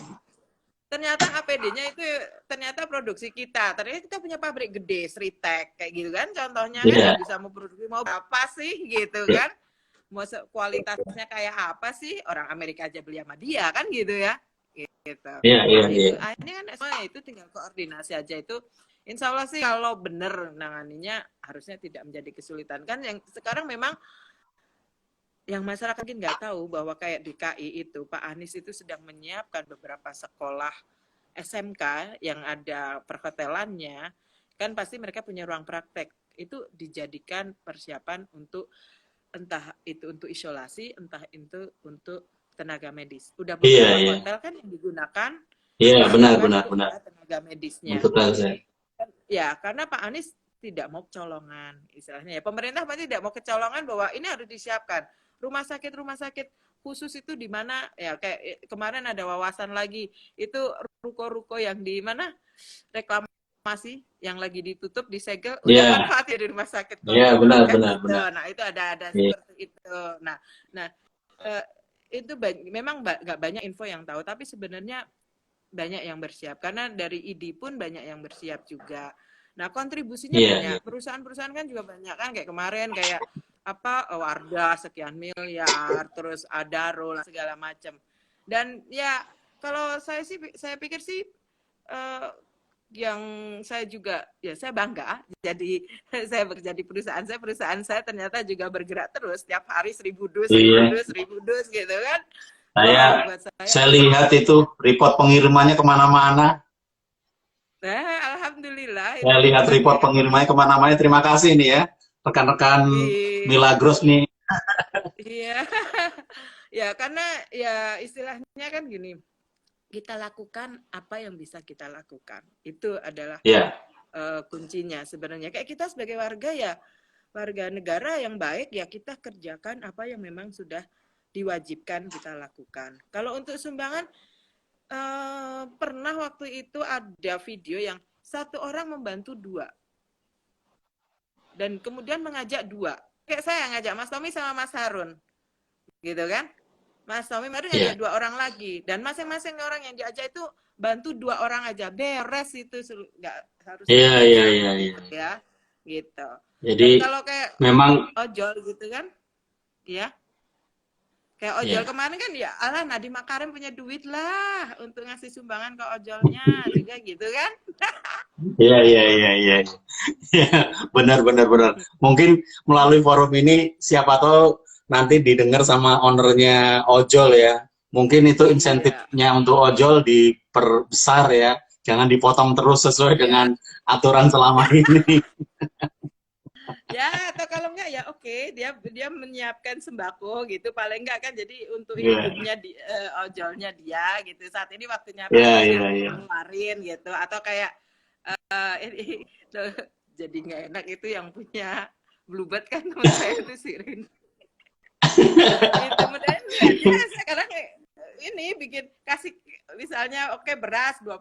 ternyata APD-nya itu ternyata produksi kita. Ternyata kita punya pabrik gede, Sritek kayak gitu kan. Contohnya kan Iya, yang bisa mau produksi mau apa sih gitu iya, kan. Mau kualitasnya kayak apa sih? Orang Amerika aja beli sama dia kan gitu ya. Gitu. iya, iya, Nah iya. itu akhirnya kan semua itu tinggal koordinasi aja itu. Insya Allah sih kalau benar nanganinya harusnya tidak menjadi kesulitan kan. Yang sekarang memang yang masyarakat mungkin nggak tahu bahwa kayak di KI itu Pak Anies itu sedang menyiapkan beberapa sekolah SMK yang ada perhotelannya, kan pasti mereka punya ruang praktek. Itu dijadikan persiapan untuk entah itu untuk isolasi, entah itu untuk tenaga medis. Udah Iya, beberapa iya. hotel kan yang digunakan Iya, benar, disiapkan benar, untuk benar. para tenaga medisnya. Untuk saya. Ya, karena Pak Anies tidak mau kecolongan, istilahnya ya. Pemerintah pasti tidak mau kecolongan bahwa ini harus disiapkan. Rumah sakit khusus itu di mana ya kayak kemarin ada wawasan lagi itu ruko-ruko yang di mana reklamasi yang lagi ditutup disegel udah Iya, manfaat ya di rumah sakit iya, COVID benar, kan benar, gitu. benar. Nah itu ada Iya, seperti itu. Nah eh, itu memang nggak banyak info yang tahu tapi sebenarnya banyak yang bersiap karena dari ID pun banyak yang bersiap juga. Nah, kontribusinya iya, iya. banyak. Perusahaan-perusahaan kan juga banyak kan kayak kemarin kayak apa Wardah sekian miliar, terus Adaro segala macam. Dan ya kalau saya pikir sih eh, yang saya juga ya saya bangga jadi saya bekerja di perusahaan saya ternyata juga bergerak terus tiap hari 1.000 dus Iya. 1.000 dus gitu kan. Saya Wow, buat saya saya lihat itu report pengirimannya kemana-mana. nah, alhamdulillah Saya itu lihat report kayak pengirimannya kemana-mana. Terima kasih nih ya, rekan-rekan Milagros nih. iya ya karena ya istilahnya kan gini kita lakukan apa yang bisa kita lakukan itu adalah Ya, kuncinya sebenarnya kayak kita sebagai warga ya warga negara yang baik ya kita kerjakan apa yang memang sudah diwajibkan kita lakukan kalau untuk sumbangan pernah waktu itu ada video yang satu orang membantu dua dan kemudian mengajak dua kayak saya ngajak Mas Tommy sama Mas Harun gitu kan Mas Tommy baru ya, ngajak dua orang lagi dan masing-masing orang yang diajak itu bantu dua orang aja beres itu nggak harus iya, iya, banyak iya, iya. ya gitu Jadi dan kalau kayak memang ojol gitu kan ya kayak ojol ya, kemarin kan ya alah Nadiem Makarim punya duit lah untuk ngasih sumbangan ke ojolnya juga gitu kan iya, iya, iya, iya. Ya, benar, benar, benar. Mungkin melalui forum ini siapa tahu nanti didengar sama ownernya ojol ya. Mungkin itu iya insentifnya untuk ojol diperbesar ya. Jangan dipotong terus sesuai dengan ya aturan selama ini. ya atau kalau enggak ya oke dia dia menyiapkan sembako gitu paling enggak kan jadi untuk Iya, hidupnya di ojolnya dia gitu saat ini waktunya iya, panen ya iya, iya. ngeluarin gitu atau kayak ini jadi nggak enak itu yang punya Bluebird kan teman saya itu Sirin itu kemudian ya sekarang ini bikin kasih misalnya oke beras 20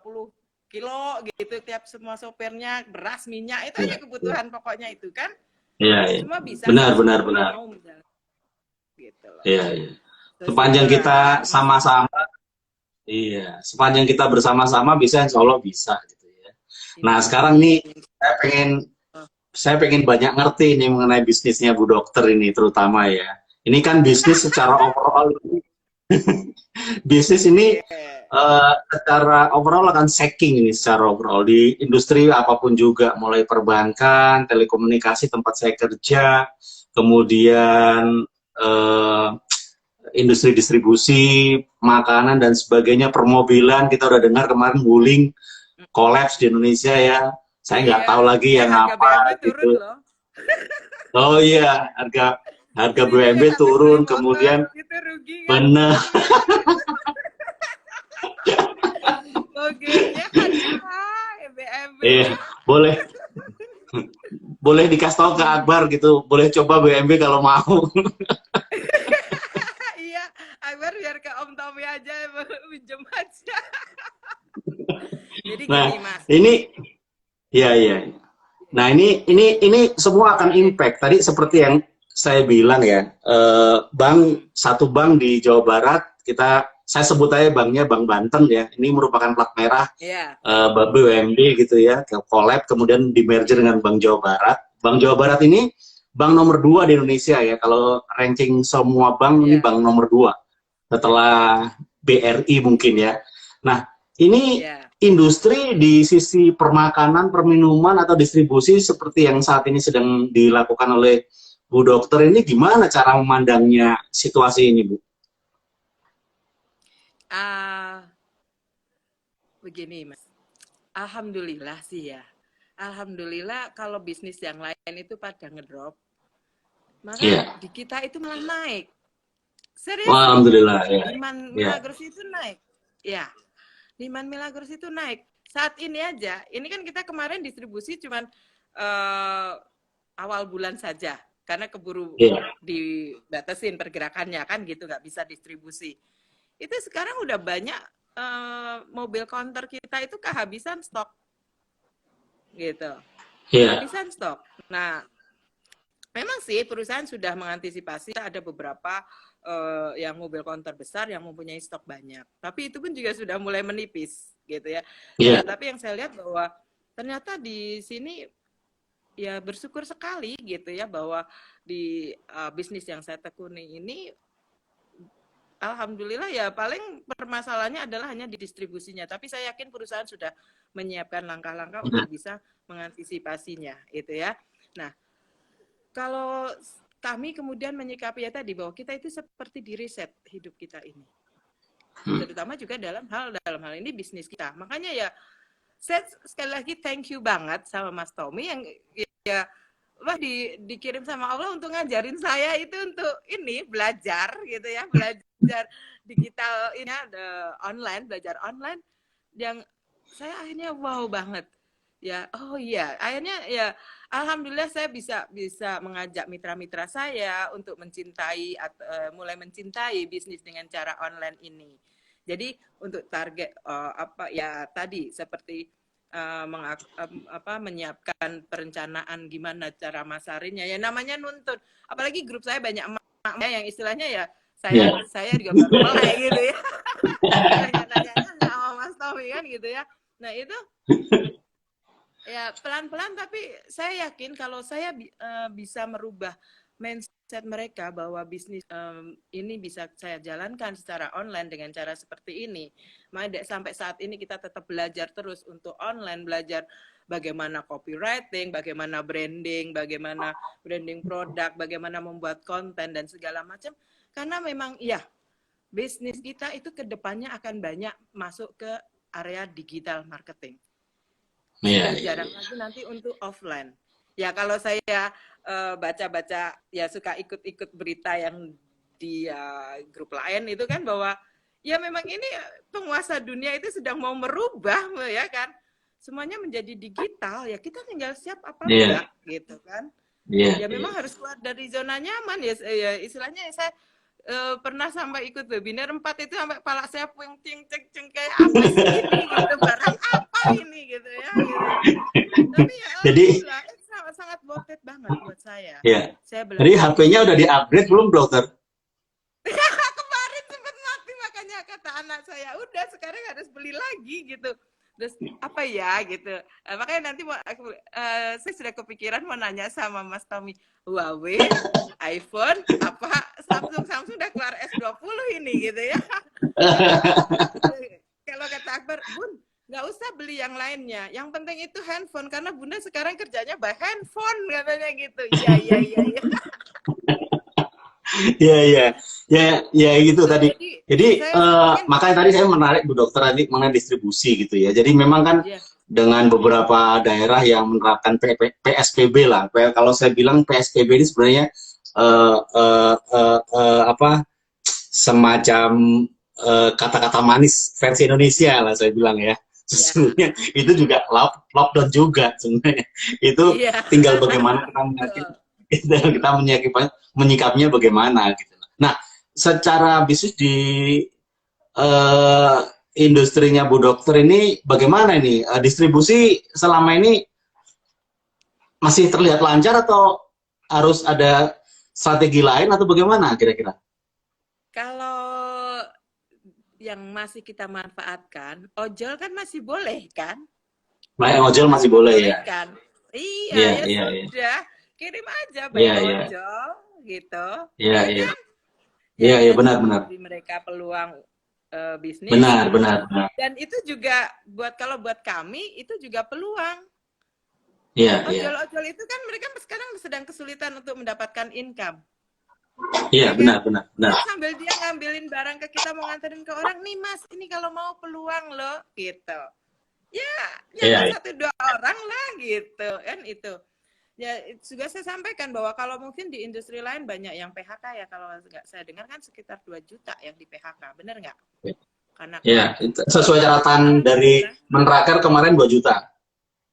kilo gitu tiap semua sopirnya beras minyak itu Iya, aja kebutuhan pokoknya itu kan iya, iya. semua bisa Benar, kalau benar, semua benar. mau menjalankan gitu loh. Iya, iya. Terus Sepanjang kita itulah masih sama-sama, iya, sepanjang kita bersama-sama bisa, insya Allah bisa gitu ya. Nah, sekarang nih saya pengen saya pengen banyak ngerti nih mengenai bisnisnya Bu Dokter ini terutama ya. Ini kan bisnis secara overall, bisnis ini yeah. secara overall akan saking ini secara overall di industri apapun juga, mulai perbankan, telekomunikasi tempat saya kerja, kemudian industri distribusi makanan dan sebagainya, permobilan kita udah dengar kemarin Wuling collapse di Indonesia ya. Saya nggak Iya, tahu lagi yang harga apa BMW turun gitu. loh. Oh iya, harga harga 1.000 BMW yang habis beli turun, motor kemudian itu rugi kan? bener Logonya ada BMB Iya, ya. boleh boleh dikasih tahu ke Akbar gitu. Boleh coba BMB kalau mau. Iya, Akbar biar ke Om Tommy aja minjem aja. Jadi Nah, gini Mas. ini ya ya. Nah, ini semua akan Oke. impact. Tadi seperti yang saya bilang ya, Hmm. satu bank di Jawa Barat, saya sebut aja banknya Bank Banten ya. Ini merupakan plat merah Iya, BUMD gitu ya, collab kemudian di merger iya, dengan Bank Jawa Barat. Bank Jawa Barat ini bank nomor 2 di Indonesia ya. Kalau ranking semua bank ini iya, bank nomor 2 setelah BRI mungkin ya. Nah, ini iya. industri di sisi permakanan, perminuman atau distribusi seperti yang saat ini sedang dilakukan oleh Bu Dokter ini gimana cara memandangnya situasi ini, Bu? Ah, begini Mas. Alhamdulillah sih ya. Alhamdulillah kalau bisnis yang lain itu pada ngedrop, maka Iya. di kita itu malah naik. Wah, Serius loh. alhamdulillah ya. Demand Ya. Milagros itu naik. Ya, demand Milagros itu naik. Saat ini aja, ini kan kita kemarin distribusi cuman uh, awal bulan saja karena keburu Iya. dibatasin pergerakannya kan gitu, nggak bisa distribusi. Itu sekarang udah banyak mobil counter kita itu kehabisan stok gitu, Iya. kehabisan stok. Nah, memang sih perusahaan sudah mengantisipasi, ada beberapa yang mobil counter besar yang mempunyai stok banyak. Tapi itu pun juga sudah mulai menipis gitu ya. Iya. Nah, tapi yang saya lihat bahwa ternyata di sini ya bersyukur sekali gitu ya bahwa di bisnis yang saya tekuni ini alhamdulillah ya paling permasalahannya adalah hanya di distribusinya. Tapi saya yakin perusahaan sudah menyiapkan langkah-langkah untuk bisa mengantisipasinya itu ya. Nah, kalau kami kemudian menyikapi ya tadi bahwa kita itu seperti di reset hidup kita ini, terutama juga dalam hal ini bisnis kita. Makanya ya saya sekali lagi thank you banget sama Mas Tommy yang ya dikirim sama Allah untuk ngajarin saya itu untuk ini belajar gitu ya, belajar digital ini online, belajar online yang saya akhirnya wow banget ya. Oh iya, akhirnya ya alhamdulillah saya bisa mengajak mitra-mitra saya untuk mencintai mulai mencintai bisnis dengan cara online ini. Jadi untuk target apa ya tadi seperti menyiapkan perencanaan gimana cara masarinnya ya, namanya nuntun, apalagi grup saya banyak emak-emak yang istilahnya ya Iya. saya juga baru mulai gitu ya. Nanya-nanya sama Mas Tommy kan gitu ya. Nah itu ya pelan-pelan, tapi saya yakin kalau saya bisa merubah mindset mereka bahwa bisnis ini bisa saya jalankan secara online dengan cara seperti ini. Makanya sampai saat ini kita tetap belajar terus untuk online, belajar bagaimana copywriting, bagaimana branding produk, bagaimana membuat konten dan segala macam. Karena memang ya bisnis kita itu kedepannya akan banyak masuk ke area digital marketing. Iya. Sudah jarang lagi nanti untuk offline. Ya kalau saya baca-baca ya suka ikut-ikut berita yang di grup lain itu kan bahwa ya memang ini penguasa dunia itu sedang mau merubah ya kan. Semuanya menjadi digital, ya kita tinggal siap apa enggak gitu kan. Iya. Ya memang harus keluar dari zona nyaman ya, istilahnya saya pernah sampai ikut webinar 4 itu sampai kepala saya puing ceng kayak apa sih ini gitu, barang apa ini gitu ya gitu. Tapi ya Jadi alhamdulillah sangat worth it banget buat saya. ya. Saya Jadi belajar HP-nya udah di-upgrade belum, Dokter? kemarin sempat mati, makanya kata anak saya udah sekarang harus beli lagi gitu. Terus apa ya gitu, makanya nanti saya sudah kepikiran mau nanya sama Mas Tommy, Huawei, iPhone, apa Samsung udah keluar S20 ini gitu ya. Kalau kata Akbar, Bun, nggak usah beli yang lainnya, yang penting itu handphone karena Bunda sekarang kerjanya by handphone katanya gitu. Iya. Iya, iya. Ya, ya gitu Gitu. tadi. Jadi Saya ingin makanya tadi saya menarik Bu Dokter tadi mengenai distribusi gitu ya. Jadi memang kan ya, dengan beberapa daerah yang menerapkan PSBB lah. Kalau saya bilang PSBB ini sebenarnya apa semacam kata-kata manis versi Indonesia lah saya bilang ya. Iya, sesungguhnya itu juga lockdown juga sebenarnya. Itu iya, tinggal bagaimana kita betul. kita menyikapinya bagaimana gitu. Nah, secara bisnis di eh, industrinya Bu Dokter ini bagaimana ini? Distribusi selama ini masih terlihat lancar atau harus ada strategi lain atau bagaimana kira-kira? Kalau yang masih kita manfaatkan, ojol kan masih boleh kan? Nah, ojol Masih masih boleh ya? membolehkan. Iya, Iya, ya iya, iya. sudah. Kirim aja Iya, by iya. ojol gitu. Iya, Ya iya. kan? Iya, Ya iya, kita benar, juga benar. memberi mereka peluang bisnis Benar, gitu. benar, benar. Dan itu juga kalau buat kami itu juga peluang. Iya, iya. Ojol-ojol itu kan mereka sekarang sedang kesulitan untuk mendapatkan income. Iya, Ya kan? benar, benar, benar. Kan sambil dia ngambilin barang ke kita mau nganterin ke orang, nih mas, ini kalau mau peluang loh, gitu. Ya, Iya, jangan iya. satu dua orang lah gitu kan itu. Ya juga saya sampaikan bahwa kalau mungkin di industri lain banyak yang PHK ya, kalau nggak saya dengar kan sekitar 2 juta yang di PHK, benar nggak? Karena Iya, COVID. sesuai catatan Kalau di dari kita, Menraker kemarin 2 juta.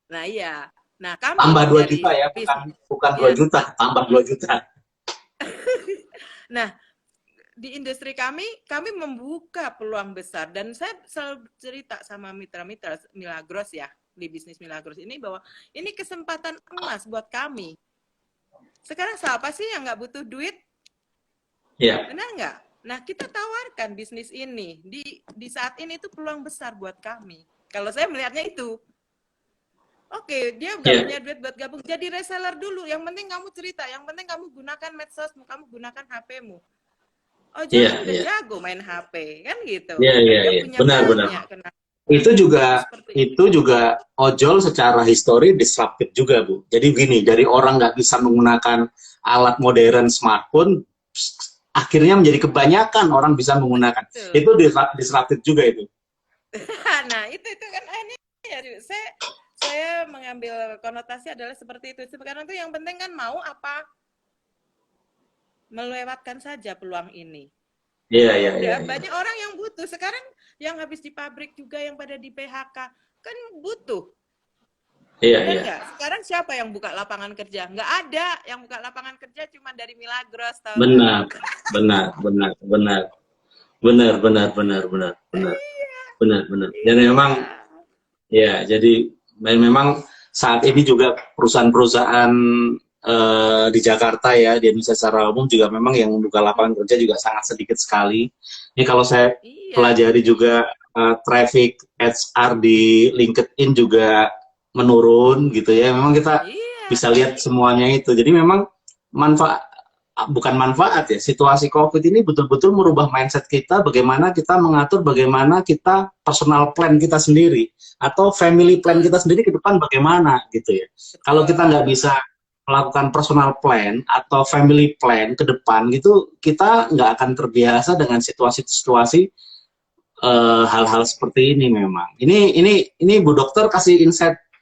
nah iya. Nah kami Tambah 2 juta dari ya, bukan bisnis, bukan 2 ya. juta, tambah 2 juta. Nah di industri kami membuka peluang besar dan saya selalu cerita sama mitra-mitra Milagros ya di bisnis Milagros ini bahwa ini kesempatan emas buat kami. Sekarang siapa sih yang nggak butuh duit? Iya, Benar nggak? Nah, kita tawarkan bisnis ini di saat ini itu peluang besar buat kami. Kalau saya melihatnya itu, oke, dia nggak iya, punya duit buat gabung, jadi reseller dulu. Yang penting kamu cerita, yang penting kamu gunakan medsos, kamu gunakan HP-mu. Ojol iya, kan udah iya. jago main HP, kan gitu. Iya, iya, Dia iya. punya Benar, benar. banyak kenapa. Itu Itu juga seperti itu juga ojol secara histori disruptif juga, Bu. Jadi gini, dari orang nggak bisa menggunakan alat modern smartphone, akhirnya menjadi kebanyakan orang bisa menggunakan. betul. Itu disruptif juga itu. Nah, itu kan akhirnya ya saya mengambil konotasi adalah seperti itu. Sekarang tuh yang penting kan mau apa melewatkan saja peluang ini. Iya, Ya iya, iya, udah, iya. banyak orang yang butuh. Sekarang yang habis di pabrik juga yang pada di PHK kan butuh. Iya, Benar iya. nggak? Sekarang siapa yang buka lapangan kerja? Nggak ada. Yang buka lapangan kerja cuma dari Milagros, tahu nggak? Benar, benar, benar, benar. Benar, benar, benar, benar, benar. Iya, Benar, benar. Dan memang iya. ya, jadi memang saat ini juga perusahaan-perusahaan di Jakarta ya, di Indonesia secara umum juga memang yang membuka lapangan kerja juga sangat sedikit sekali. Ini kalau saya Iya, pelajari juga traffic HR di LinkedIn juga menurun gitu ya. Memang kita iya. bisa lihat semuanya itu. Jadi memang manfaat bukan manfaat ya, situasi COVID ini betul-betul merubah mindset kita, bagaimana kita mengatur, bagaimana kita personal plan kita sendiri atau family plan Betul, kita sendiri ke depan bagaimana gitu ya. Kalau kita betul. nggak bisa melakukan personal plan atau family plan ke depan gitu, kita nggak akan terbiasa dengan situasi-situasi hal-hal seperti ini memang. Ini Bu Dokter kasih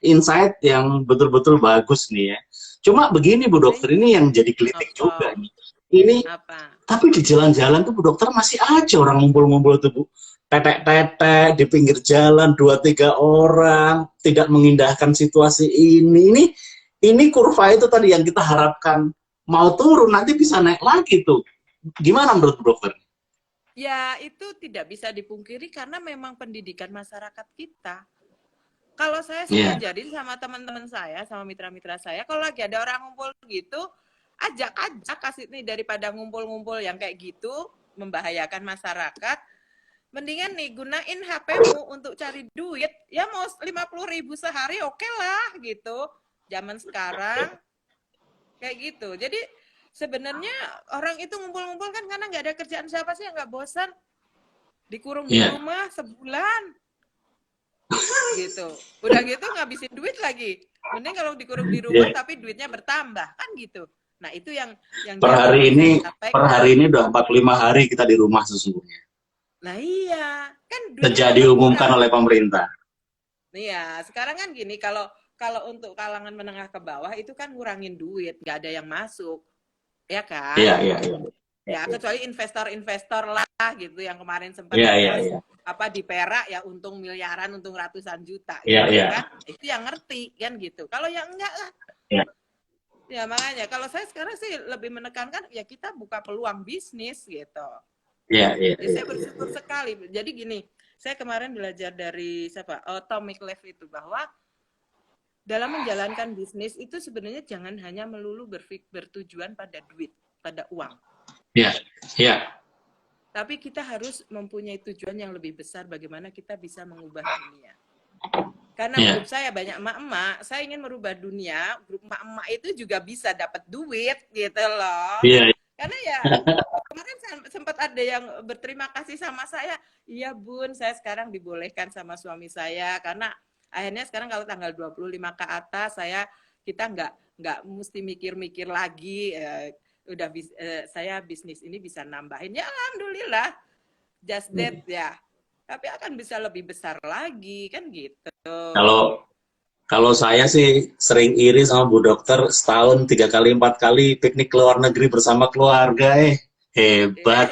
insight yang betul-betul bagus nih ya. Cuma begini Bu Dokter, ini yang jadi gelitik juga Apa? nih. Ini Apa? tapi di jalan-jalan tuh Bu Dokter masih aja orang ngumpul-ngumpul tuh Bu. Tetek-tetek di pinggir jalan 2-3 orang, tidak mengindahkan situasi ini. Ini kurva itu tadi yang kita harapkan mau turun nanti bisa naik lagi tuh. Gimana menurut Bu Dokter? Ya, itu tidak bisa dipungkiri karena memang pendidikan masyarakat kita. Kalau saya sih Iya, ngajarin sama teman-teman saya, sama mitra-mitra saya, kalau lagi ada orang ngumpul gitu, ajak kasih nih daripada ngumpul-ngumpul yang kayak gitu, membahayakan masyarakat, mendingan nih gunain HP-mu untuk cari duit, ya mau 50.000 sehari oke lah gitu. Zaman sekarang kayak gitu. Jadi sebenarnya orang itu ngumpul-ngumpul kan karena nggak ada kerjaan, siapa sih yang nggak bosan dikurung di iya, rumah sebulan gitu. Udah gitu ngabisin duit lagi. Mending kalau dikurung di rumah iya. tapi duitnya bertambah kan gitu. Nah, itu yang Per jangan hari mau ini saya per sampaikan. hari ini udah 45 hari kita di rumah sesungguhnya. Nah, iya, kan duitnya Sejak tambah diumumkan kurang. oleh pemerintah. Iya, sekarang kan gini, kalau kalau untuk kalangan menengah ke bawah itu kan ngurangin duit, nggak ada yang masuk, ya Iya, kan? iya, iya. Ya, kecuali investor-investor lah gitu yang kemarin sempat Iya, iya, invest iya. apa di perak ya untung miliaran, untung ratusan juta Iya, gitu iya. kan. Itu yang ngerti kan gitu. Kalau yang enggak lah, Iya, ya makanya kalau saya sekarang sih lebih menekankan ya kita buka peluang bisnis gitu. iya, iya, Ya iya. saya bersyukur sekali. Jadi gini, saya kemarin belajar dari siapa? Tommy Cleff itu bahwa dalam menjalankan bisnis itu sebenarnya jangan hanya melulu bertujuan pada duit, pada uang. Iya, iya. Tapi kita harus mempunyai tujuan yang lebih besar bagaimana kita bisa mengubah dunia. Karena Iya. grup saya banyak emak-emak, saya ingin merubah dunia, grup emak-emak itu juga bisa dapat duit gitu loh. Iya. Karena ya kemarin sempat ada yang berterima kasih sama saya, iya Bun, saya sekarang dibolehkan sama suami saya karena akhirnya sekarang kalau tanggal 25 ke atas kita nggak mesti mikir-mikir lagi saya bisnis ini bisa nambahin ya alhamdulillah just that ya, tapi akan bisa lebih besar lagi kan gitu. Kalau kalau saya sih sering iri sama Bu Dokter, setahun 3 kali 4 kali piknik ke luar negeri bersama keluarga, hebat.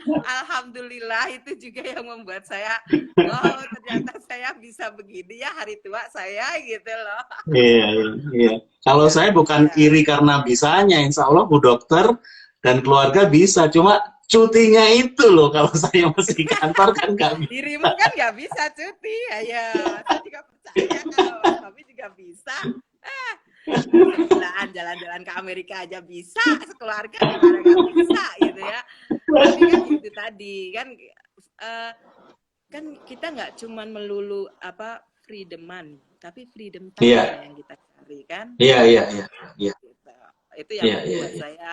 Alhamdulillah itu juga yang membuat saya wow ternyata saya bisa begini ya hari tua saya gitu loh. Iya, iya. Kalau Ya, saya bukan ya. iri karena bisanya, Insya Allah Bu Dokter dan keluarga bisa, cuma cutinya itu loh kalau saya masih kantor kan nggak bisa. Dirimu kan nggak bisa cuti ya, saya juga percaya kalau Tommy juga bisa. Jalan-jalan ke Amerika aja bisa, sekeluarga gimana nggak bisa gitu ya. Tapi kan itu tadi kan kita nggak cuman melulu freedom money, tapi freedom time Iya, yang kita cari kan. iya, iya, iya, iya, Gitu. Itu yang iya, iya, membuat saya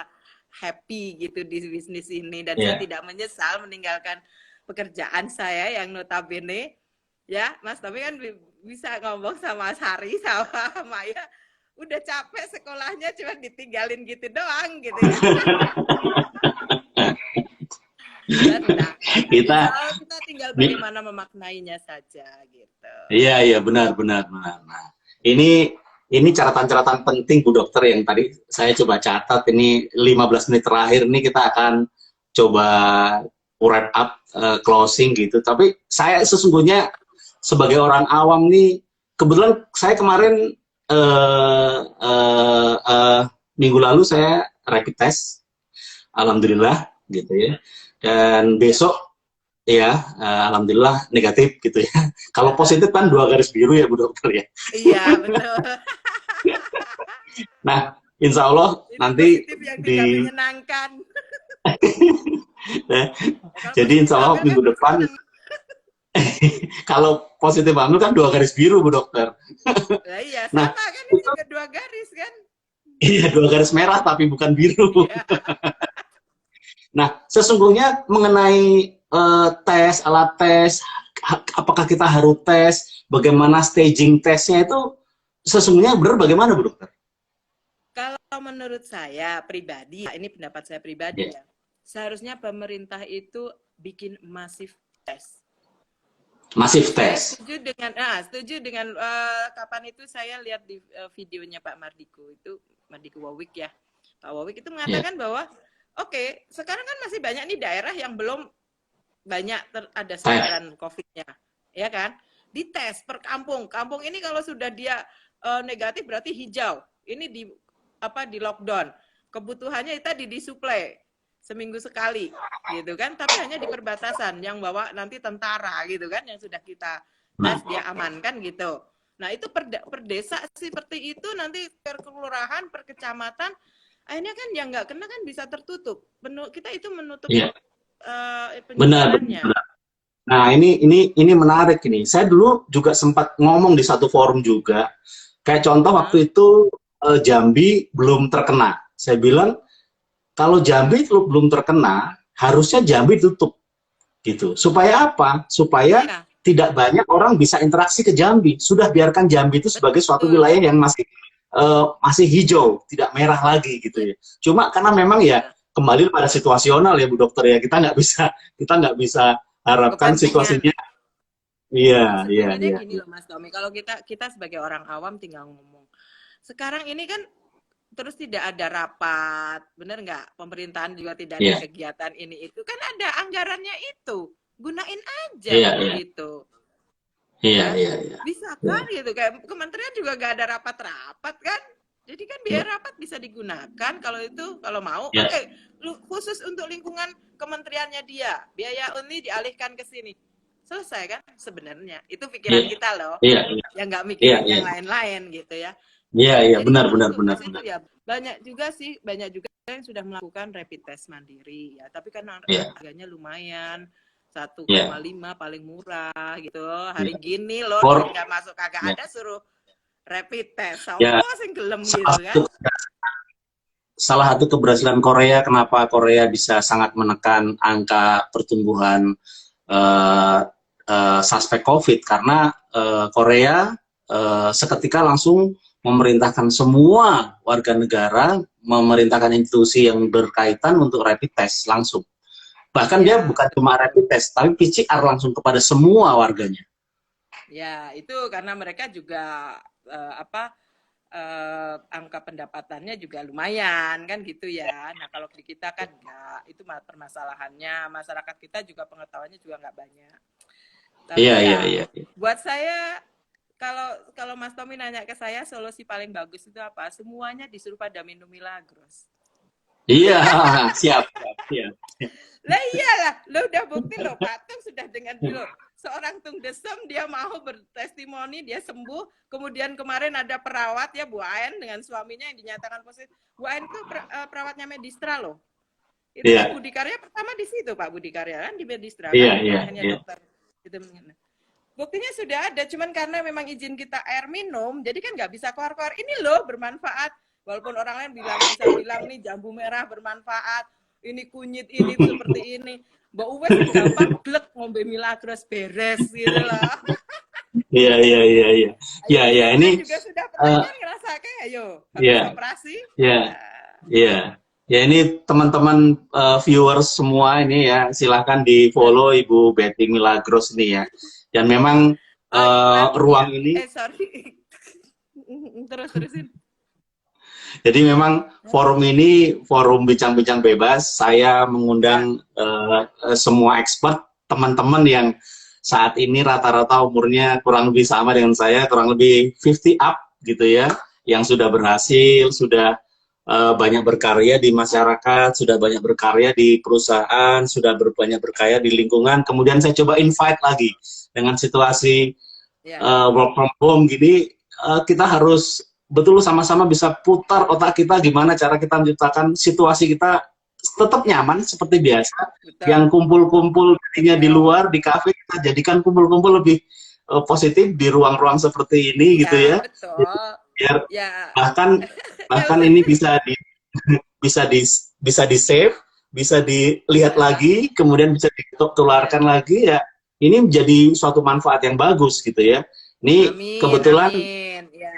happy gitu di bisnis ini dan saya iya. tidak menyesal meninggalkan pekerjaan saya yang notabene ya Mas Tommy kan bisa ngomong sama Mas Hari sama Maya udah capek sekolahnya cuma ditinggalin gitu doang gitu ya. Kita kita tinggal bagaimana memaknainya saja gitu. iya, iya, benar, benar, benar. Nah, ini catatan-catatan penting Bu Dokter yang tadi saya coba catat, ini 15 menit terakhir ini kita akan coba wrap up, closing gitu. Tapi saya sesungguhnya sebagai orang awam nih, kebetulan saya kemarin minggu lalu saya rapid test, alhamdulillah gitu ya. Dan besok ya, alhamdulillah negatif gitu ya. Kalau positif kan 2 garis biru ya Bu Dokter ya. Iya betul. Nah, insya Allah ini nanti positif yang di tidak menyenangkan. jadi insya Allah minggu depan kalau positif hamil kan 2 garis biru Bu Dokter. Nah, iya Nah, sama kan ini juga 2 garis kan. iya 2 garis merah tapi bukan biru. Iya. Nah, sesungguhnya mengenai tes, alat tes, apakah kita harus tes, bagaimana staging tesnya itu sesungguhnya benar bagaimana Bu Dokter? Kalau menurut saya pribadi, ini pendapat saya pribadi ya, seharusnya pemerintah itu bikin masif tes. Masif Saya tes. setuju dengan kapan itu saya lihat di videonya Pak Mardiku itu Mardiku Wawik ya. Pak Wawik itu mengatakan bahwa oke, sekarang kan masih banyak nih daerah yang belum banyak ada sebaran COVID-nya, ya kan? Dites per kampung. Kampung ini kalau sudah dia negatif berarti hijau. Ini di lockdown. Kebutuhannya tadi disuplai seminggu sekali, gitu kan? Tapi hanya di perbatasan yang bawa nanti tentara, gitu kan? Yang sudah kita tes dia amankan gitu. Nah itu per desa seperti itu nanti per kelurahan, per kecamatan. Akhirnya kan yang nggak kena kan bisa tertutup. Kita itu menutup penyebarannya. Benar. Nah, ini menarik ini. Saya dulu juga sempat ngomong di satu forum juga. Kayak contoh waktu itu Jambi belum terkena. Saya bilang kalau Jambi belum terkena, harusnya Jambi tutup gitu. Supaya apa? Supaya tidak banyak orang bisa interaksi ke Jambi. Sudah biarkan Jambi itu sebagai suatu wilayah yang masih hijau, tidak merah lagi gitu ya. Cuma karena memang ya kembali pada situasional ya Bu Dokter ya, kita nggak bisa harapkan situasinya. Iya. Gini loh Mas Tommy, kalau kita sebagai orang awam tinggal ngomong. Sekarang ini kan terus tidak ada rapat, bener nggak? Pemerintahan juga tidak ada Iya, kegiatan ini itu, kan ada anggarannya itu, gunain aja iya, untuk iya, itu, iya, ya iya, iya. bisa Iya. kan gitu, kayak kementerian juga nggak ada rapat-rapat kan, jadi kan biaya Iya. rapat bisa digunakan kalau itu, kalau mau, Iya. oke, khusus untuk lingkungan kementeriannya dia, biaya ini dialihkan ke sini, selesai kan sebenarnya, itu Iya. pikiran kita loh, Iya. Iya. yang nggak Iya. mikirin Iya. yang lain-lain gitu ya. Iya. Iya. Jadi Benar, kalau benar, untuk benar, ke situ benar. ya banyak juga sih, banyak juga yang sudah melakukan rapid test mandiri ya, tapi kan Iya. harganya lumayan 1,5 Iya. paling murah gitu. Iya. Hari gini loh duit For, nggak masuk kagak ya, ada suruh rapid test. ya, Sopo sing gelem salah gitu kan. satu salah satu keberhasilan Korea, kenapa Korea bisa sangat menekan angka pertumbuhan eh, suspek COVID, karena Korea seketika langsung memerintahkan semua warga negara, memerintahkan institusi yang berkaitan untuk rapid test langsung. Bahkan dia Ya, bukan cuma betul. rapid test, tapi PCR langsung kepada semua warganya. Ya, itu karena mereka juga angka pendapatannya juga lumayan kan gitu ya. Nah kalau di kita kan enggak, itu permasalahannya, masyarakat kita juga pengetahuannya juga nggak banyak. Iya, Tapi iya, ya iya. buat saya, kalau kalau Mas Tommy nanya ke saya solusi paling bagus itu apa? Semuanya disuruh pada minum Milagros. Iya, siap, siap, siap. Lah iyalah, lo udah bukti lo, Pak Tung sudah dengan lo seorang Tung Desem, dia mau bertestimoni, dia sembuh. Kemudian kemarin ada perawat ya, Bu Aen dengan suaminya yang dinyatakan positif. Bu Aen itu perawatnya Medistra loh. Itu kan Iya, Budi Karya pertama di situ, Pak Budi Karya kan di Medistra iya, kan, iya, bukan hanya iya. dokter. Itu buktinya sudah ada, cuman karena memang izin kita air minum, jadi kan nggak bisa keluar-keluar. Ini loh bermanfaat. Walaupun orang lain bisa bilang nih jambu merah bermanfaat, ini kunyit ini seperti ini. Mbak Uwes gampang glek ngombe Milagros beres gitu loh. Iya, iya, iya, iya. Ayo Iya, iya, ini ini kan juga sudah pernah uh, kan ngerasa kayak ayo habis iya, operasi. iya, iya. Ya, ini teman-teman viewers semua ini ya, silahkan di follow Ibu Betty Milagros ini ya. Dan memang Oh nanti ya, ruang ini, sorry. Terusin. jadi memang forum ini forum bincang-bincang bebas. Saya Ya, mengundang semua expert, teman-teman yang saat ini rata-rata umurnya kurang lebih sama dengan saya, kurang lebih 50 up gitu ya, yang sudah berhasil, sudah banyak berkarya di masyarakat, sudah banyak berkarya di perusahaan, sudah banyak berkarya di lingkungan. Kemudian saya coba invite lagi dengan situasi ya, work from home gini, kita harus betul sama-sama bisa putar otak kita gimana cara kita menciptakan situasi kita tetap nyaman seperti biasa. betul, Yang kumpul-kumpul tadinya di betul. luar di kafe, kita jadikan kumpul-kumpul lebih positif di ruang-ruang seperti ini gitu Iya, ya. Jadi, betul. biar Ya, bahkan bahkan kalau ini bisa di bisa di save, bisa dilihat ya, lagi, kemudian bisa ditularkan ya. lagi ya. Ini menjadi suatu manfaat yang bagus gitu ya. Ini Amin, kebetulan amin. Ya,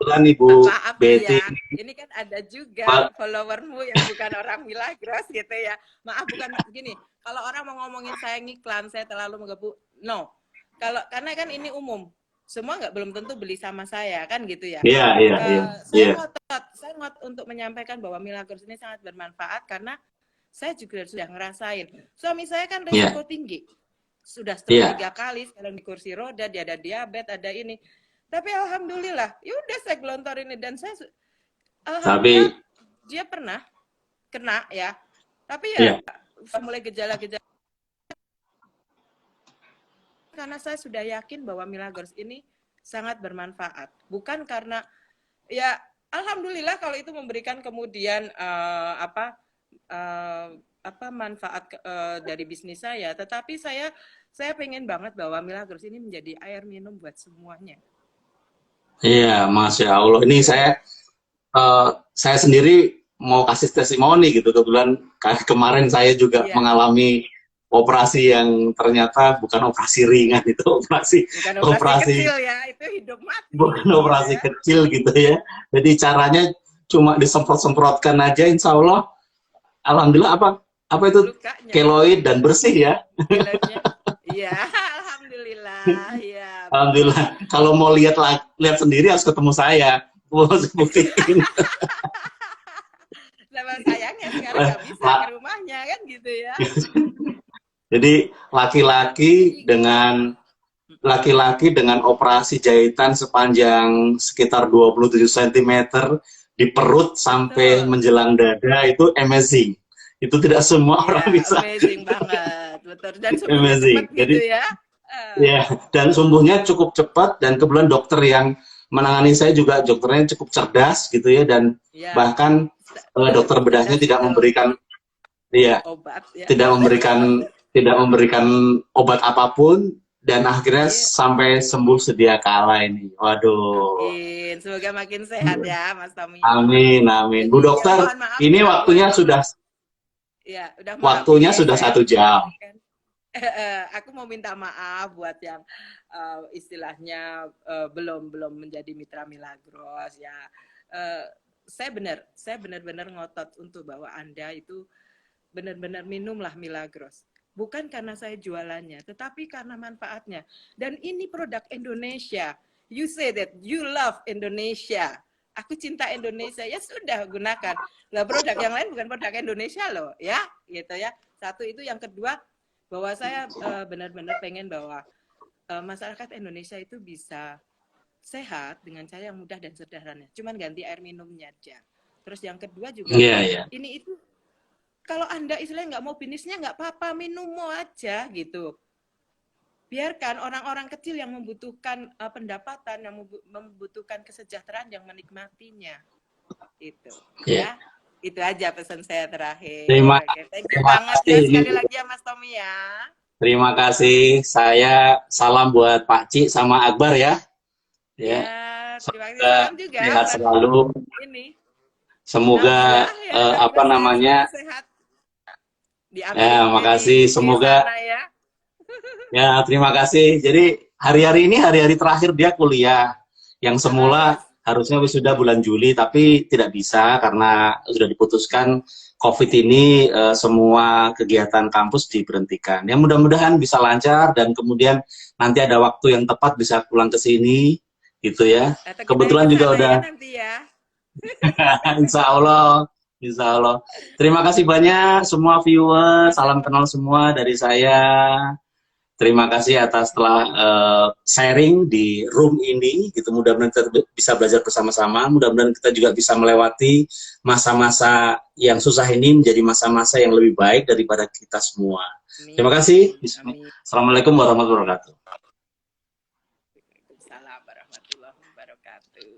Ibu maaf nih Betty ya. Ini kan ada juga followermu yang bukan orang Milagros gitu ya. Maaf bukan gini. Kalau orang mau ngomongin saya ngiklan, saya terlalu menggebu. No. Karena kan ini umum. Semua nggak belum tentu beli sama saya kan gitu ya. iya, iya, iya, iya, Saya ngotot untuk menyampaikan bahwa Milagros ini sangat bermanfaat karena saya juga sudah ngerasain. Suami saya kan iya, resiko tinggi. Sudah stroke 3 iya. kali, sekarang di kursi roda, dia ada diabetes, ada ini. Tapi alhamdulillah, ya udah saya gelontor ini dan saya alhamdulillah Tapi dia pernah kena ya. Tapi iya, ya mulai gejala-gejala karena saya sudah yakin bahwa Milagros ini sangat bermanfaat. Bukan karena ya alhamdulillah kalau itu memberikan kemudian manfaat dari bisnis saya, tetapi saya pengen banget bahwa Milagros ini menjadi air minum buat semuanya. iya, Masya Allah. Ini saya sendiri mau kasih testimoni gitu. Kebetulan kemarin saya juga Iya, mengalami operasi yang ternyata bukan operasi ringan, itu bukan operasi operasi kecil ya, itu hidup mati bukan gitu operasi ya. kecil gitu ya. Jadi caranya cuma disemprot-semprotkan aja, insya Allah, alhamdulillah apa itu Lukanya, keloid dan bersih ya. keloidnya. Iya, alhamdulillah. Iya, betul. Alhamdulillah. Kalau mau lihat sendiri harus ketemu saya. buktiin. Sama sayangnya sekarang nggak bisa ke rumahnya kan gitu ya. Jadi laki-laki dengan operasi jahitan sepanjang sekitar 27 cm di perut sampai Betul. menjelang dada itu amazing. Itu tidak semua orang Iya, bisa. amazing banget, betul. Dan sembuhnya cepat Amazing. gitu Jadi ya. ya, dan sembuhnya cukup cepat dan kebetulan dokter yang menangani saya juga dokternya cukup cerdas gitu ya dan Ya, bahkan dokter bedahnya cerdas tidak itu memberikan iya, obat ya. tidak memberikan obat apapun dan akhirnya Iya, sampai sembuh sedia kala ini. Waduh. makin semoga makin sehat ya Mas Tommy. Amin, amin. Bu Ya dokter, mohon maaf ini ya buat udah malam waktunya ini sudah saya 1 jam. menyampaikan. Aku mau minta maaf buat yang istilahnya belum belum menjadi mitra Milagros ya. Eh, saya benar-benar ngotot untuk bahwa Anda itu benar-benar minumlah Milagros. Bukan karena saya jualannya, tetapi karena manfaatnya. Dan ini produk Indonesia. You say that you love Indonesia. Aku cinta Indonesia, ya sudah gunakan. Lah produk yang lain bukan produk Indonesia loh, ya, gitu ya. Satu itu, yang kedua bahwa saya benar-benar pengen bahwa masyarakat Indonesia itu bisa sehat dengan cara yang mudah dan sederhana. Cuman ganti air minumnya aja. Terus yang kedua juga Iya, iya. ini itu kalau Anda istilahnya nggak mau bisnisnya nggak apa-apa, minum aja gitu. Biarkan orang-orang kecil yang membutuhkan pendapatan, yang membutuhkan kesejahteraan yang menikmatinya. Itu, Iya. ya. Itu aja pesan saya terakhir. Terima, Oke, thank you terima banget ya kasih. sekali lagi ya Mas Tommy ya. Terima kasih. Saya salam buat Pak Ci sama Akbar ya. Ya, Ya. terima kasih. Semoga Salam juga sehat buat selalu. ini. Semoga Nabilah ya, apa Nabilah namanya? sehat di Ya, Amerika, di makasih. UK Semoga sana ya. ya, terima kasih. Jadi hari-hari ini hari-hari terakhir dia kuliah. Yang semula Terus harusnya wisuda bulan Juli, tapi tidak bisa karena sudah diputuskan COVID ini semua kegiatan kampus diberhentikan. Ya mudah-mudahan bisa lancar dan kemudian nanti ada waktu yang tepat bisa pulang ke sini, gitu ya. atau kita yang Kebetulan ke juga sana udah, ya nanti ya. Insya Allah, Insya Allah. Terima kasih banyak semua viewer, salam Sama-sama. kenal semua dari saya. Terima kasih atas telah sharing di room ini. Gitu, mudah-mudahan kita bisa belajar bersama-sama. Mudah-mudahan kita juga bisa melewati masa-masa yang susah ini menjadi masa-masa yang lebih baik daripada kita semua. Terima kasih. Amin. Assalamualaikum warahmatullahi wabarakatuh. Waalaikumsalam warahmatullahi wabarakatuh.